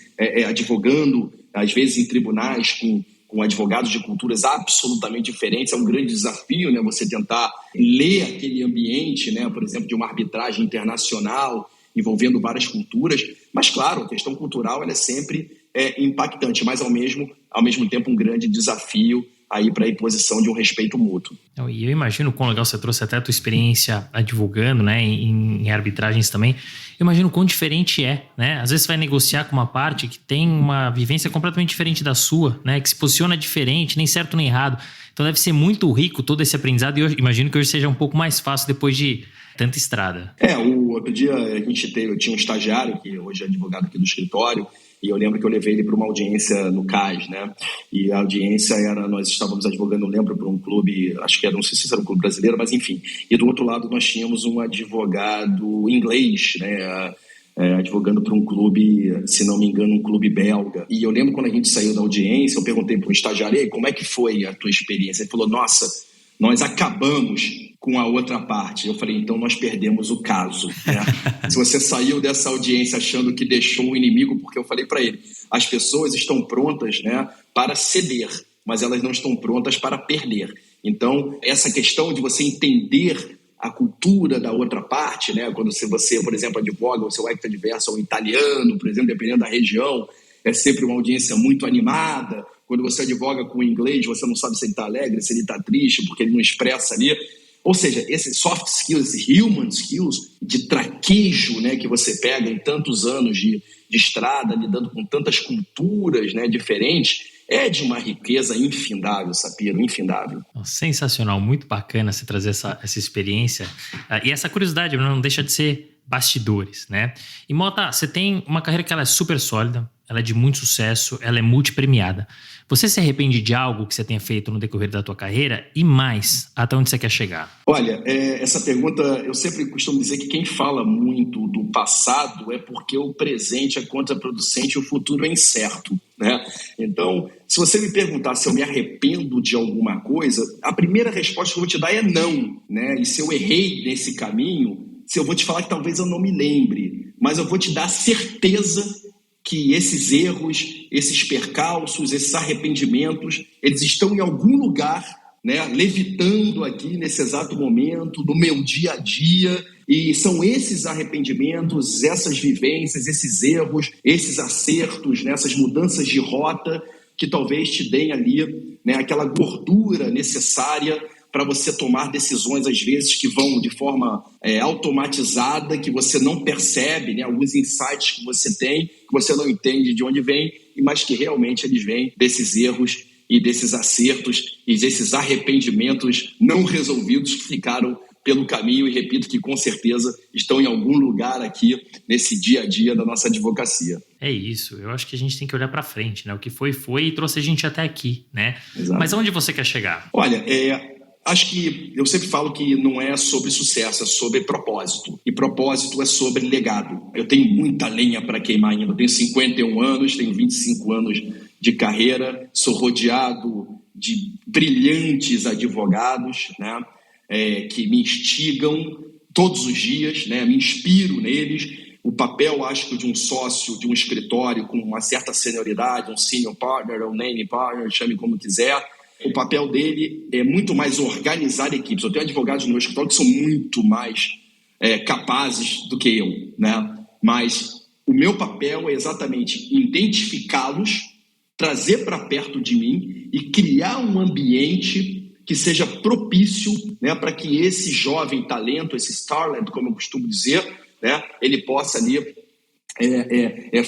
advogando, às vezes em tribunais com advogados de culturas absolutamente diferentes. É um grande desafio, né, você tentar ler aquele ambiente, né, por exemplo, de uma arbitragem internacional envolvendo várias culturas. Mas, claro, a questão cultural ela é sempre impactante, mas ao mesmo tempo um grande desafio aí para a imposição de um respeito mútuo. E eu imagino quão legal você trouxe até a tua experiência advogando, né, em arbitragens também. Eu imagino quão diferente né? Às vezes você vai negociar com uma parte que tem uma vivência completamente diferente da sua, né, que se posiciona diferente, nem certo nem errado. Então deve ser muito rico todo esse aprendizado e eu imagino que hoje seja um pouco mais fácil depois de tanta estrada. Outro dia eu tinha um estagiário que hoje é advogado aqui do escritório. E eu lembro que eu levei ele para uma audiência no CAS, né? E a audiência nós estávamos advogando, lembro, para um clube, acho que não sei se era um clube brasileiro, mas enfim. E do outro lado nós tínhamos um advogado inglês, né? Advogando para um clube, se não me engano, um clube belga. E eu lembro quando a gente saiu da audiência, eu perguntei para o estagiário, como é que foi a tua experiência? Ele falou, nossa, nós acabamos com a outra parte. Eu falei, então nós perdemos o caso, né? Se você saiu dessa audiência achando que deixou o inimigo, porque eu falei para ele, as pessoas estão prontas, né, para ceder, mas elas não estão prontas para perder. Então, essa questão de você entender a cultura da outra parte, né, quando você, por exemplo, advoga, o seu ex-adverso é um italiano, por exemplo, dependendo da região, é sempre uma audiência muito animada. Quando você advoga com o inglês, você não sabe se ele está alegre, se ele está triste, porque ele não expressa ali. Ou seja, esses soft skills, esses human skills de traquejo, né, que você pega em tantos anos de estrada, lidando com tantas culturas, né, diferentes, é de uma riqueza infindável, Sapiro, infindável. Sensacional, muito bacana você trazer essa experiência. E essa curiosidade não deixa de ser bastidores, né? E Mota, você tem uma carreira que ela é super sólida, ela é de muito sucesso, ela é multipremiada. Você se arrepende de algo que você tenha feito no decorrer da tua carreira e mais, até onde você quer chegar? Olha, essa pergunta, eu sempre costumo dizer que quem fala muito do passado é porque o presente é contraproducente e o futuro é incerto, né? Então, se você me perguntar se eu me arrependo de alguma coisa, a primeira resposta que eu vou te dar é não, né? E se eu errei nesse caminho, se eu vou te falar que talvez eu não me lembre, mas eu vou te dar certeza que esses erros, esses percalços, esses arrependimentos, eles estão em algum lugar, né, levitando aqui nesse exato momento, no meu dia a dia, e são esses arrependimentos, essas vivências, esses erros, esses acertos, né, essas mudanças de rota que talvez te deem ali, né, aquela gordura necessária para você tomar decisões, às vezes, que vão de forma automatizada, que você não percebe, né? Alguns insights que você tem, que você não entende de onde vem, mas que realmente eles vêm desses erros e desses acertos e desses arrependimentos não resolvidos que ficaram pelo caminho, e repito que com certeza estão em algum lugar aqui nesse dia a dia da nossa advocacia. É isso, eu acho que a gente tem que olhar para frente, né? O que foi e trouxe a gente até aqui, né? Exato. Mas aonde você quer chegar? Olha, acho que eu sempre falo que não é sobre sucesso, é sobre propósito. E propósito é sobre legado. Eu tenho muita lenha para queimar ainda. Eu tenho 51 anos, tenho 25 anos de carreira, sou rodeado de brilhantes advogados, né? Que me instigam todos os dias, né? Me inspiro neles. O papel, acho que, de um sócio de um escritório com uma certa senioridade, um senior partner, um name partner, chame como quiser, o papel dele é muito mais organizar equipes. Eu tenho advogados no meu escritório que são muito mais capazes do que eu, né? Mas o meu papel é exatamente identificá-los, trazer para perto de mim e criar um ambiente que seja propício, né, para que esse jovem talento, esse starlet, como eu costumo dizer, né, ele possa ali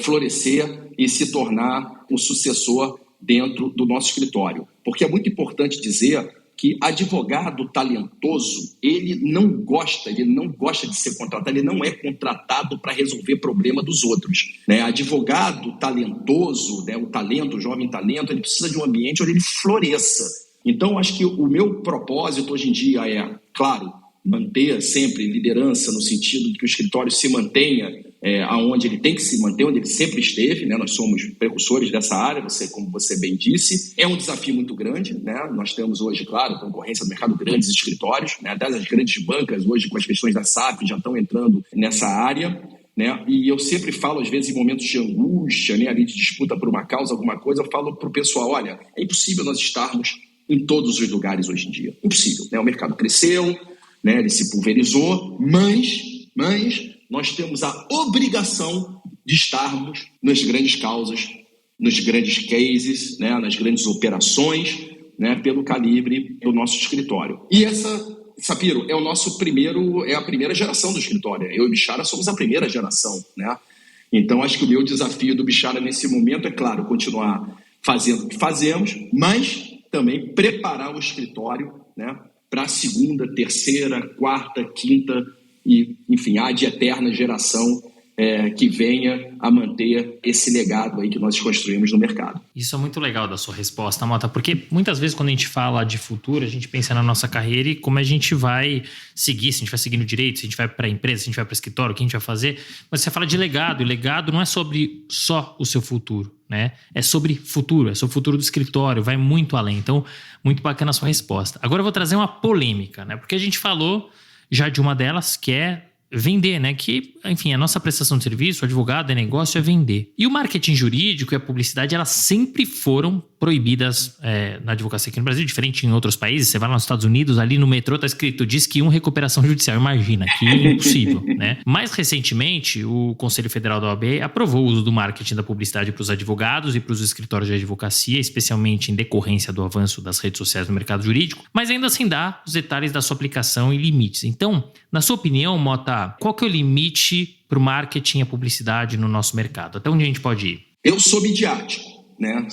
florescer e se tornar um sucessor dentro do nosso escritório. Porque é muito importante dizer que advogado talentoso, ele não gosta de ser contratado, ele não é contratado para resolver problema dos outros, né? Advogado talentoso, né, o jovem talento, ele precisa de um ambiente onde ele floresça. Então, acho que o meu propósito hoje em dia é, claro, manter sempre liderança no sentido de que o escritório se mantenha aonde ele tem que se manter, onde ele sempre esteve, né? Nós somos precursores dessa área, como você bem disse. É um desafio muito grande, né? Nós temos hoje, claro, concorrência do mercado, grandes escritórios, né? Até as grandes bancas hoje, com as questões da SAF, já estão entrando nessa área, né? E eu sempre falo, às vezes, em momentos de angústia, né, ali de disputa por uma causa, alguma coisa, eu falo para o pessoal, olha, é impossível nós estarmos em todos os lugares hoje em dia. Impossível, né? O mercado cresceu, né? Ele se pulverizou, mas nós temos a obrigação de estarmos nas grandes causas, nos grandes cases, né? Nas grandes operações, né? Pelo calibre do nosso escritório. E essa, Sapiro, é a primeira geração do escritório. Eu e o Bichara somos a primeira geração, né? Então, acho que o meu desafio do Bichara nesse momento é, claro, continuar fazendo o que fazemos, mas também preparar o escritório, né, para a segunda, terceira, quarta, quinta e, enfim, ad eterna geração que venha a manter esse legado aí que nós construímos no mercado. Isso é muito legal da sua resposta, Mota, porque muitas vezes quando a gente fala de futuro, a gente pensa na nossa carreira e como a gente vai seguir, se a gente vai seguir no direito, se a gente vai para a empresa, se a gente vai para o escritório, o que a gente vai fazer. Mas você fala de legado, e legado não é sobre só o seu futuro, né? É sobre futuro, é sobre o futuro do escritório, vai muito além. Então, muito bacana a sua resposta. Agora eu vou trazer uma polêmica, né? Porque a gente falou já de uma delas que é vender, né? Que, enfim, a nossa prestação de serviço, o advogado, é negócio, é vender. E o marketing jurídico e a publicidade, elas sempre foram proibidas na advocacia aqui no Brasil, diferente em outros países. Você vai lá nos Estados Unidos, ali no metrô tá escrito, diz que recuperação judicial. Imagina, que impossível, né? Mais recentemente, o Conselho Federal da OAB aprovou o uso do marketing da publicidade para os advogados e para os escritórios de advocacia, especialmente em decorrência do avanço das redes sociais no mercado jurídico, mas ainda assim dá os detalhes da sua aplicação e limites. Então, na sua opinião, Mota, qual que é o limite para o marketing e a publicidade no nosso mercado? Até onde a gente pode ir? Eu sou midiático, né?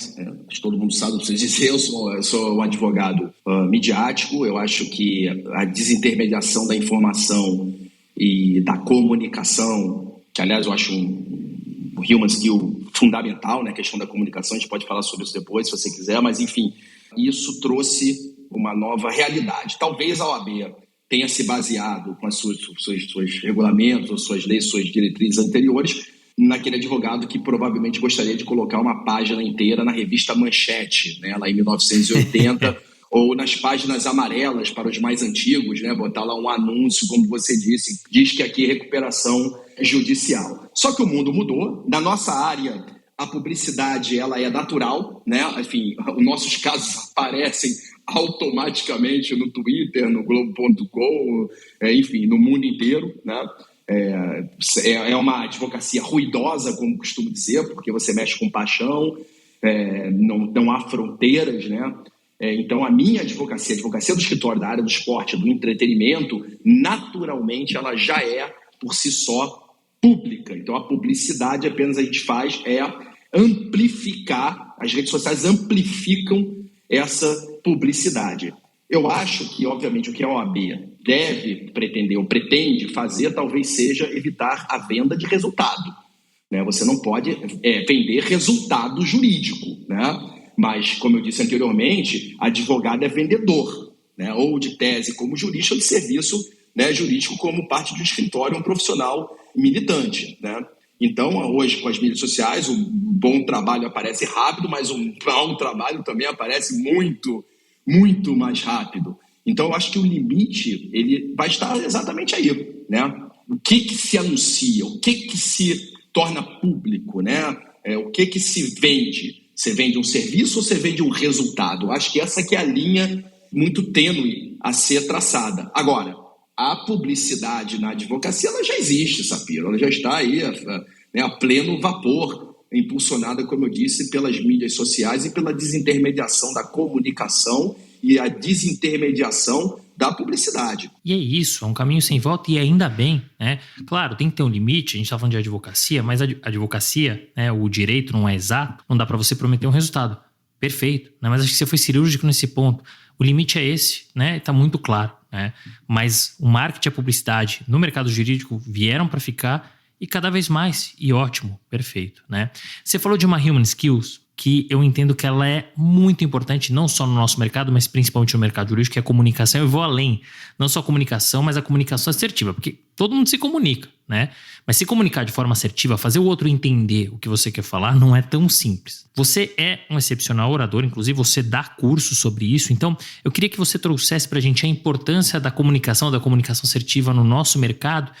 Todo mundo sabe, não preciso dizer, eu sou um advogado midiático. Eu acho que a desintermediação da informação e da comunicação, que aliás eu acho um human skill fundamental, né? A questão da comunicação, a gente pode falar sobre isso depois, se você quiser, mas enfim, isso trouxe uma nova realidade. Talvez a OAB tenha se baseado com os seus regulamentos, ou suas leis, suas diretrizes anteriores, naquele advogado que provavelmente gostaria de colocar uma página inteira na revista Manchete, né, lá em 1980, ou nas páginas amarelas para os mais antigos, né, botar lá um anúncio, como você disse, diz que aqui é recuperação judicial. Só que o mundo mudou. Na nossa área, a publicidade ela é natural, né? Enfim, os nossos casos aparecem automaticamente no Twitter, no Globo.com, enfim, no mundo inteiro, né? É uma advocacia ruidosa, como costumo dizer, porque você mexe com paixão, não há fronteiras, né? Então, a minha advocacia, a advocacia do escritório da área do esporte, do entretenimento, naturalmente ela já é, por si só, pública. Então, a publicidade apenas a gente faz amplificar, as redes sociais amplificam essa publicidade. Eu acho que, obviamente, o que a OAB deve pretender ou pretende fazer talvez seja evitar a venda de resultado. Você não pode vender resultado jurídico, né? Mas, como eu disse anteriormente, advogado é vendedor, né? Ou de tese como jurista ou de serviço, né, jurídico como parte de um escritório, um profissional militante, né? Então, hoje, com as mídias sociais, o bom trabalho aparece rápido, mas o mau trabalho também aparece muito, muito mais rápido. Então, eu acho que o limite ele vai estar exatamente aí, né? O que se anuncia, o que se torna público, né? O que se vende? Você vende um serviço ou você vende um resultado? Acho que essa que é a linha muito tênue a ser traçada. Agora, a publicidade na advocacia ela já existe, Sapiro. Ela já está aí a pleno vapor, impulsionada, como eu disse, pelas mídias sociais e pela desintermediação da comunicação e a desintermediação da publicidade. E é isso, é um caminho sem volta e ainda bem, né? Claro, tem que ter um limite, a gente está falando de advocacia, mas a advocacia, né, o direito não é exato, não dá para você prometer um resultado. Perfeito, né? Mas acho que você foi cirúrgico nesse ponto. O limite é esse, né? Está muito claro, né? Mas o marketing e a publicidade no mercado jurídico vieram para ficar e cada vez mais, e ótimo, perfeito, né? Você falou de uma Human Skills, que eu entendo que ela é muito importante, não só no nosso mercado, mas principalmente no mercado jurídico, que é a comunicação. Eu vou além, não só a comunicação, mas a comunicação assertiva, porque todo mundo se comunica, né? Mas se comunicar de forma assertiva, fazer o outro entender o que você quer falar, não é tão simples. Você é um excepcional orador, inclusive você dá curso sobre isso, então eu queria que você trouxesse pra gente a importância da comunicação assertiva no nosso mercado.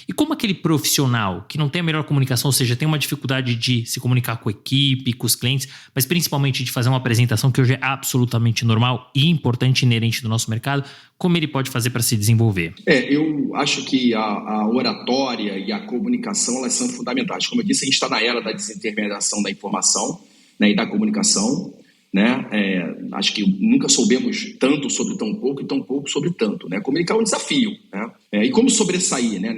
E como aquele profissional que não tem a melhor comunicação, ou seja, tem uma dificuldade de se comunicar com a equipe, com os clientes, mas principalmente de fazer uma apresentação que hoje é absolutamente normal e importante, inerente do nosso mercado, como ele pode fazer para se desenvolver? Eu acho que a oratória e a comunicação elas são fundamentais. Como eu disse, a gente está na era da desintermediação da informação, né, e da comunicação. Né? Acho que nunca soubemos tanto sobre tão pouco e tão pouco sobre tanto, né? Comunicar é um desafio, né? E como sobressair, né,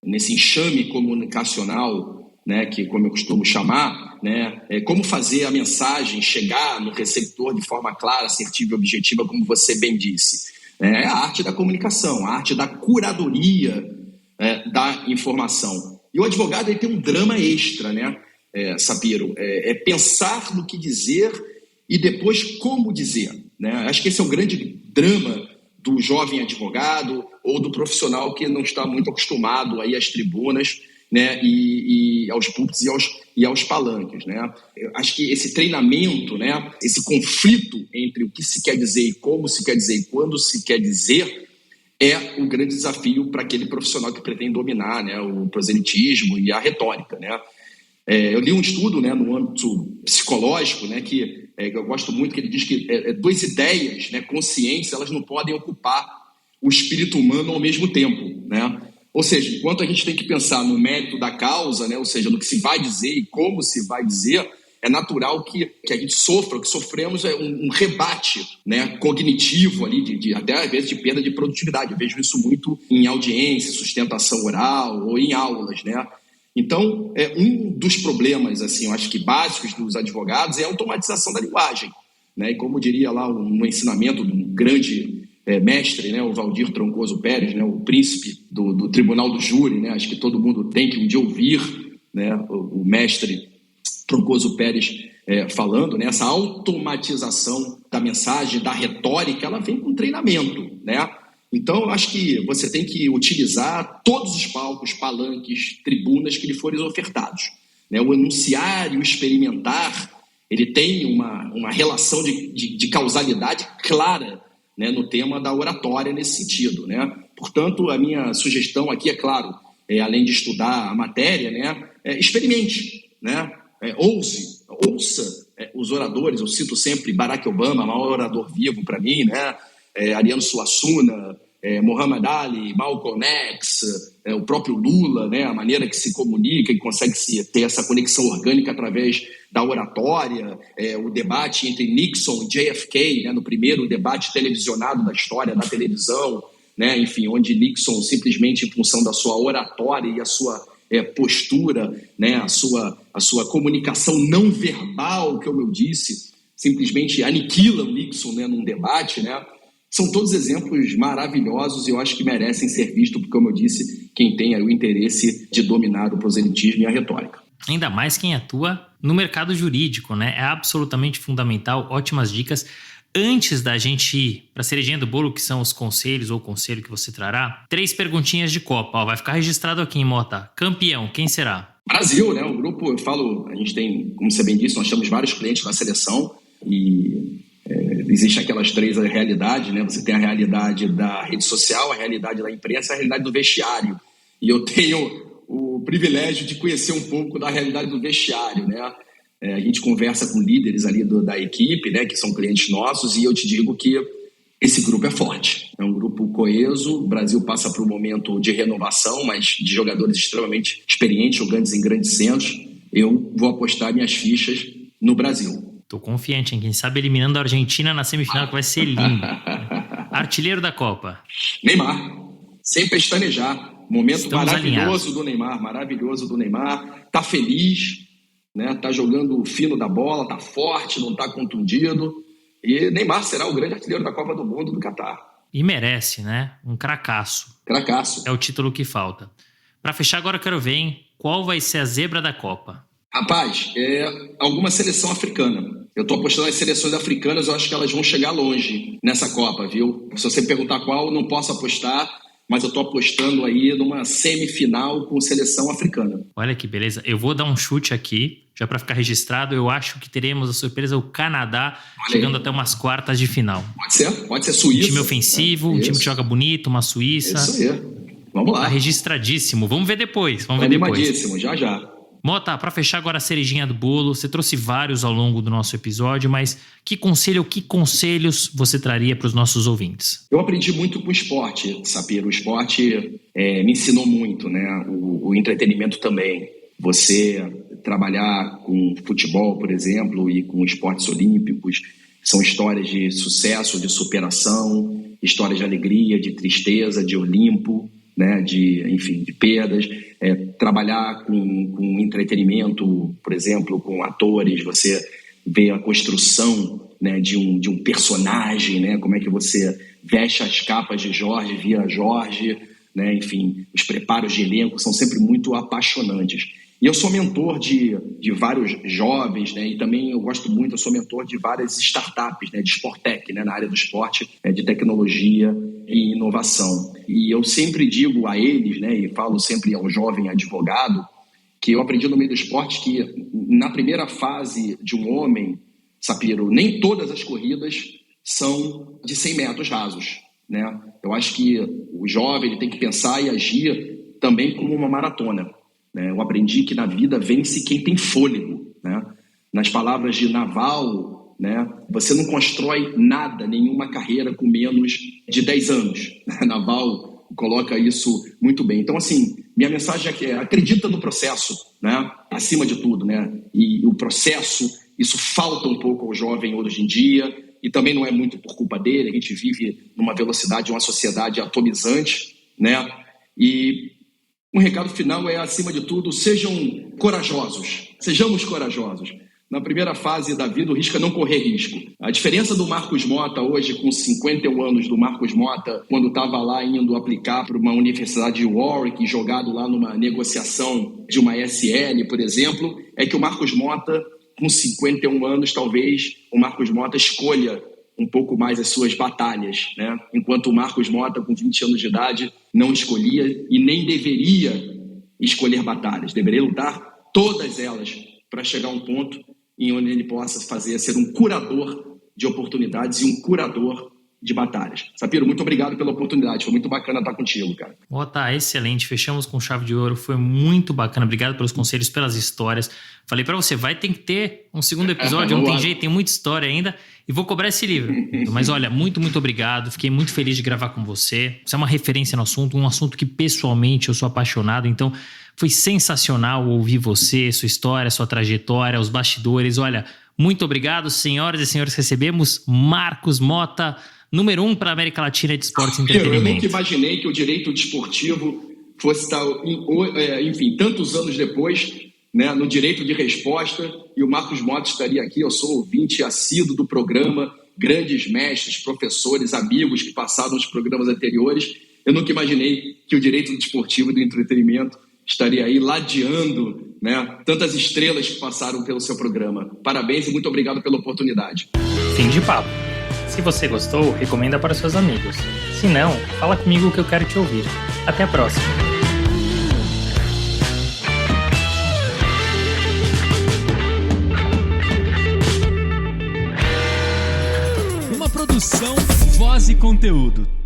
nesse enxame comunicacional, né, que como eu costumo chamar, né, como fazer a mensagem chegar no receptor de forma clara, assertiva e objetiva, como você bem disse. É a arte da comunicação, a arte da curadoria da informação. E o advogado ele tem um drama extra, né? Sapiro, pensar no que dizer e depois como dizer, né? Acho que esse é o grande drama do jovem advogado ou do profissional que não está muito acostumado aí às tribunas, né? E aos púlpitos e aos palanques, né? Eu acho que esse treinamento, né? Esse conflito entre o que se quer dizer e como se quer dizer e quando se quer dizer é o grande desafio para aquele profissional que pretende dominar, né, o proselitismo e a retórica, né? Eu li um estudo, né, no âmbito psicológico, né, que eu gosto muito, que ele diz que duas ideias, né, conscientes, elas não podem ocupar o espírito humano ao mesmo tempo, né? Ou seja, enquanto a gente tem que pensar no mérito da causa, né, ou seja, no que se vai dizer e como se vai dizer, é natural que a gente sofra, o que sofremos é um rebate, né, cognitivo ali, até às vezes de perda de produtividade. Eu vejo isso muito em audiência, sustentação oral ou em aulas, né? Então, um dos problemas, assim, eu acho que básicos dos advogados é a automatização da linguagem, né? E como diria lá um ensinamento de um grande mestre, né, o Valdir Troncoso Pérez, né, o príncipe do Tribunal do Júri, né? Acho que todo mundo tem que um dia ouvir, né, o mestre Troncoso Pérez falando, né, essa automatização da mensagem, da retórica, ela vem com treinamento, né? Então, eu acho que você tem que utilizar todos os palcos, palanques, tribunas que lhe forem ofertados, né? O enunciário experimentar, ele tem uma relação de causalidade clara, né, no tema da oratória nesse sentido, né? Portanto, a minha sugestão aqui, é claro, além de estudar a matéria, né, experimente, né? Ouça os oradores. Eu cito sempre Barack Obama, maior orador vivo para mim, né? Ariano Suassuna, Muhammad Ali, Malcolm X, o próprio Lula, né? A maneira que se comunica e consegue ter essa conexão orgânica através da oratória, o debate entre Nixon e JFK, né? No primeiro debate televisionado da história da televisão, né? Enfim, onde Nixon, simplesmente em função da sua oratória e a sua postura, né? a sua comunicação não verbal, como eu disse, simplesmente aniquila o Nixon, né? Num debate, né? São todos exemplos maravilhosos e eu acho que merecem ser vistos, porque, como eu disse, quem tem aí o interesse de dominar o proselitismo e a retórica. Ainda mais quem atua no mercado jurídico, né? É absolutamente fundamental, ótimas dicas. Antes da gente ir para a cerejinha do bolo, que são os conselhos ou o conselho que você trará, 3 perguntinhas de Copa. Ó, vai ficar registrado aqui, Mota. Campeão, quem será? Brasil, né? O grupo, eu falo, a gente tem, como você bem disse, nós temos vários clientes na seleção e existe aquelas 3 realidades, né? Você tem a realidade da rede social, a realidade da imprensa, a realidade do vestiário. E eu tenho o privilégio de conhecer um pouco da realidade do vestiário, né? A gente conversa com líderes ali da equipe, né? Que são clientes nossos, e eu te digo que esse grupo é forte. É um grupo coeso. O Brasil passa por um momento de renovação, mas de jogadores extremamente experientes, jogando em grandes centros. Eu vou apostar minhas fichas no Brasil. Tô confiante, hein? Quem sabe eliminando a Argentina na semifinal, que vai ser lindo. Artilheiro da Copa. Neymar. Sem pestanejar. Momento Estamos maravilhoso alinhados. do Neymar. Maravilhoso do Neymar. Tá feliz, né? Tá jogando o fino da bola, tá forte, não tá contundido. E Neymar será o grande artilheiro da Copa do Mundo do Catar. E merece, né? Um cracaço. Cracaço. É o título que falta. Para fechar agora eu quero ver, hein? Qual vai ser a zebra da Copa? Rapaz, alguma seleção africana. Eu tô apostando nas seleções africanas, eu acho que elas vão chegar longe nessa Copa, viu? Se você me perguntar qual, não posso apostar, mas eu tô apostando aí numa semifinal com seleção africana. Olha que beleza. Eu vou dar um chute aqui, já para ficar registrado. Eu acho que teremos a surpresa o Canadá chegando até umas quartas de final. Pode ser Suíça. Um time ofensivo, um time que joga bonito, uma Suíça. Isso aí. Vamos lá. Tá registradíssimo. Vamos ver depois. Animadíssimo, já. Mota, para fechar agora a cerejinha do bolo, você trouxe vários ao longo do nosso episódio, mas que conselhos você traria para os nossos ouvintes? Eu aprendi muito com o esporte, Sapiro. O esporte me ensinou muito, né? O entretenimento também. Você trabalhar com futebol, por exemplo, e com esportes olímpicos, são histórias de sucesso, de superação, histórias de alegria, de tristeza, de Olimpo, né? De perdas. Trabalhar com entretenimento, por exemplo, com atores, você vê a construção, né, de um personagem, né? Como é que você veste as capas de Jorge, vira Jorge, né? Enfim, os preparos de elenco são sempre muito apaixonantes. E eu sou mentor de vários jovens, né? E também eu sou mentor de várias startups, né? De Sportec, né? Na área do esporte, de tecnologia e inovação. E eu sempre digo a eles, né? E falo sempre ao jovem advogado, que eu aprendi no meio do esporte que na primeira fase de um homem, Sapiro, nem todas as corridas são de 100 metros rasos, né? Eu acho que o jovem ele tem que pensar e agir também como uma maratona. Eu aprendi que na vida vence quem tem fôlego, né? Nas palavras de Naval, né? Você não constrói nada, nenhuma carreira com menos de 10 anos. Naval coloca isso muito bem. Então, assim, minha mensagem é acredita no processo, né? Acima de tudo, né? E o processo, isso falta um pouco ao jovem hoje em dia, e também não é muito por culpa dele. A gente vive numa velocidade, uma sociedade atomizante, né? E um recado final acima de tudo, sejamos corajosos. Na primeira fase da vida, o risco é não correr risco. A diferença do Marcos Mota hoje, com 51 anos, do Marcos Mota, quando estava lá indo aplicar para uma universidade de Warwick, jogado lá numa negociação de uma SL, por exemplo, é que o Marcos Mota, com 51 anos, talvez o Marcos Mota escolha um pouco mais as suas batalhas, né? Enquanto o Marcos Mota, com 20 anos de idade, não escolhia e nem deveria escolher batalhas. Deveria lutar todas elas para chegar a um ponto em onde ele possa ser um curador de oportunidades e um curador de batalhas. Sapiro, muito obrigado pela oportunidade, foi muito bacana estar contigo, cara. Tá excelente, fechamos com chave de ouro, foi muito bacana, obrigado pelos conselhos, pelas histórias. Falei pra você, vai ter que ter um segundo episódio, não tem jeito, tem muita história ainda, e vou cobrar esse livro. Mas olha, muito obrigado, fiquei muito feliz de gravar com você. Você é uma referência no assunto, um assunto que pessoalmente eu sou apaixonado, então foi sensacional ouvir você, sua história, sua trajetória, os bastidores. Olha, muito obrigado, senhoras e senhores, recebemos Marcos Mota, número 1 para a América Latina de esportes e entretenimento. Eu nunca imaginei que o direito desportivo fosse estar, enfim, tantos anos depois, né, no direito de resposta, e o Marcos Mota estaria aqui. Eu sou ouvinte assíduo do programa, grandes mestres, professores, amigos que passaram nos programas anteriores. Eu nunca imaginei que o direito desportivo e do entretenimento estaria aí ladeando, né, tantas estrelas que passaram pelo seu programa. Parabéns e muito obrigado pela oportunidade. Fim de papo. Se você gostou, recomenda para seus amigos. Se não, fala comigo que eu quero te ouvir. Até a próxima. Uma produção Voz e Conteúdo.